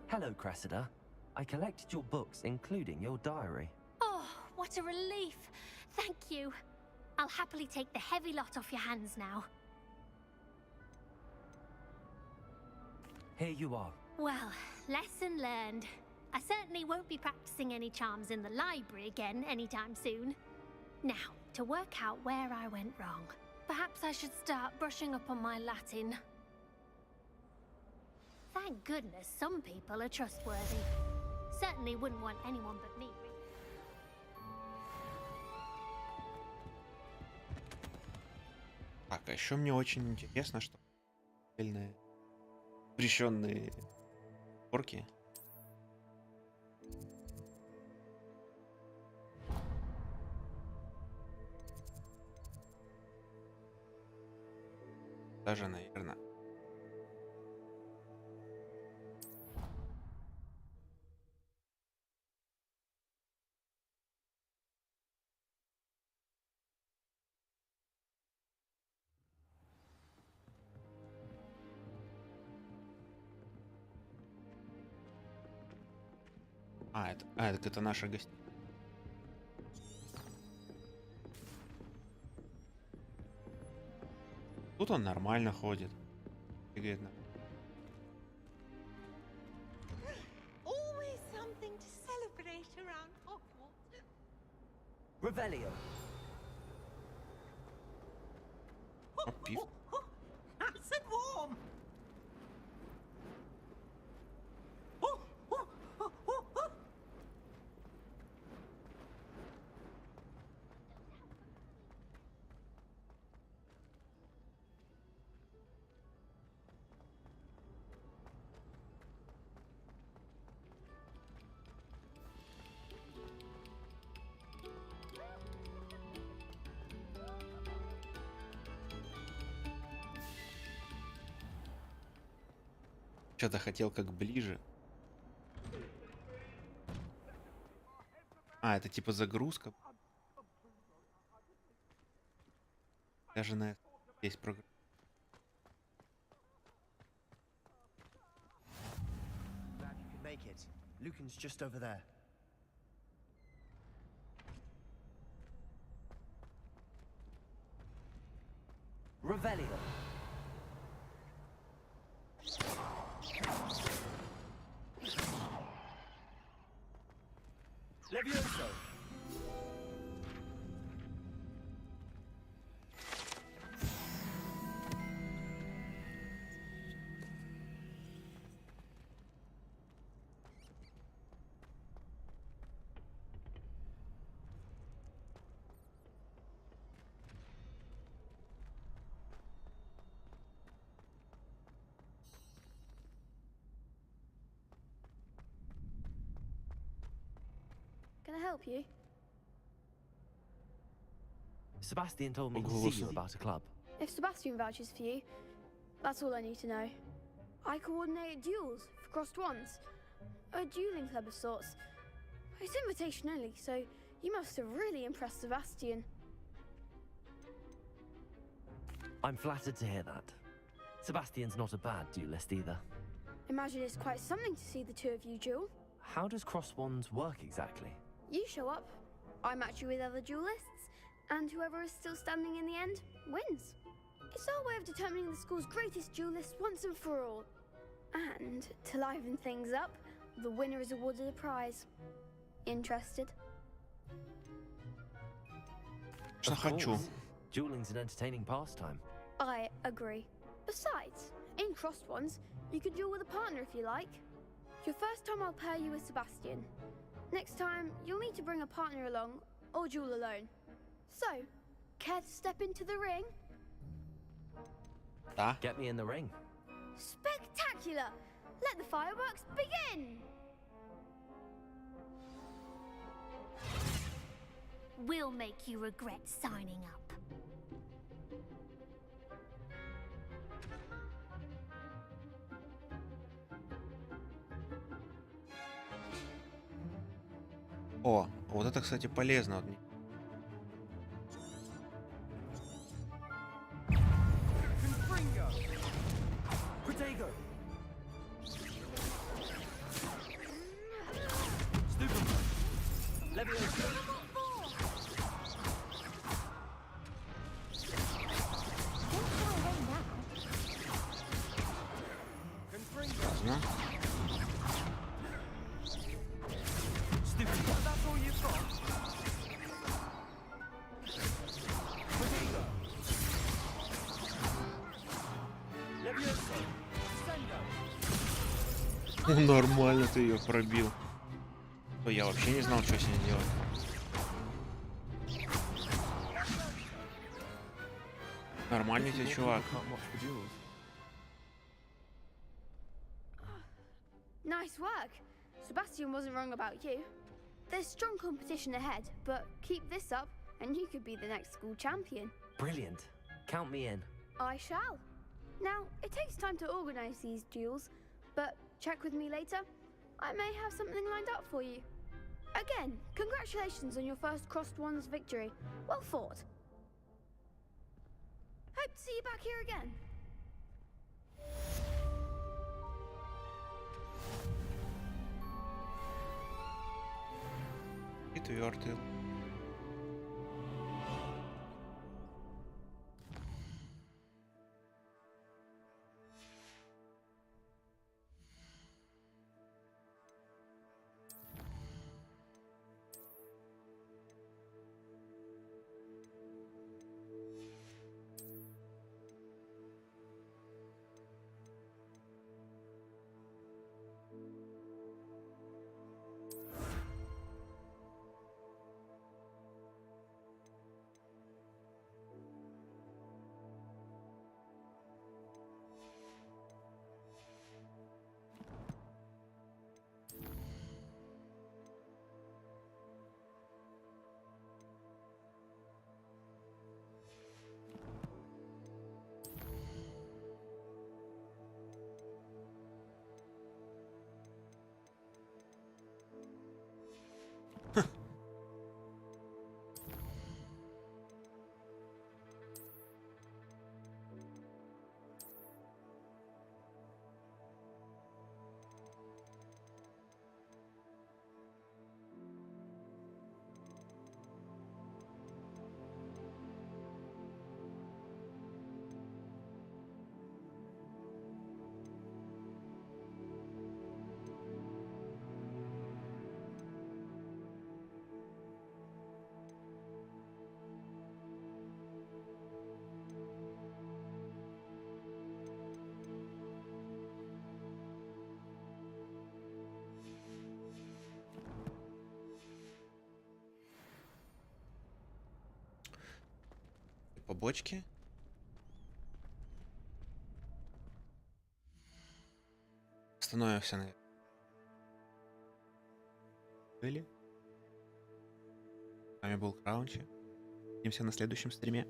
[SPEAKER 2] Hello, Cressida. I collected your books, including your diary.
[SPEAKER 3] Oh, what a relief. Thank you. I'll happily take the heavy lot off your hands now.
[SPEAKER 2] Here you are.
[SPEAKER 3] Well, lesson learned. I certainly won't be practicing any charms in the library again anytime soon. Now, to work out where I went wrong. Perhaps I should start brushing up on my Latin. Thank goodness some people are trustworthy. Certainly wouldn't want anyone but me.
[SPEAKER 1] Так, а еще мне очень интересно, что отдельные запрещенные порки. Даже, наверное. Это наша гостиница. Тут он нормально ходит. Бегает.
[SPEAKER 19] Always something to celebrate around Hogwarts.
[SPEAKER 2] Revelio.
[SPEAKER 16] Nice and warm.
[SPEAKER 1] Что-то хотел как ближе. Это типа загрузка. Даже на есть программа.
[SPEAKER 15] Glad you could make it. Lucan's just over there.
[SPEAKER 2] Revelio.
[SPEAKER 14] Levioso.
[SPEAKER 20] Can I help you?
[SPEAKER 2] Sebastian told me to see you about a club.
[SPEAKER 20] If Sebastian vouches for you, that's all I need to know. I coordinate duels for crossed ones. A dueling club of sorts. It's invitation only, so you must have really impressed Sebastian.
[SPEAKER 2] I'm flattered to hear that. Sebastian's not a bad duelist either.
[SPEAKER 20] Imagine it's quite something to see the two of you duel.
[SPEAKER 2] How does cross wands work exactly?
[SPEAKER 20] You show up, I match you with other duelists, and whoever is still standing in the end wins. It's our way of determining the school's greatest duelist once and for all. And to liven things up, the winner is awarded a prize. Interested?
[SPEAKER 2] Of course. Dueling's an entertaining pastime.
[SPEAKER 20] I agree. Besides, in crossed ones, You can duel with a partner if you like. Your first time I'll pair you with Sebastian. Next time, you'll need to bring a partner along, or duel alone. So, care to step into the ring?
[SPEAKER 2] Get me in the ring.
[SPEAKER 20] Spectacular! Let the fireworks begin! We'll make you regret signing up.
[SPEAKER 1] О, вот это, кстати, полезно. Вот нормально ты ее пробил. Я вообще не знал, что с ней делать. Нормальный тебе чувак.
[SPEAKER 20] Nice work. Sebastian wasn't wrong about you. There's strong competition ahead, but keep this up and you could be the next school champion.
[SPEAKER 2] Brilliant. Count me in.
[SPEAKER 20] I shall. Now, it takes time to organize these duels, but check with me later. I may have something lined up for you. Again, congratulations on your first Crossed Ones victory. Well fought. Hope to see you back here again.
[SPEAKER 1] Четвертый. Побочки. Остановимся на С вами был Краунчи. Увидимся на следующем стриме.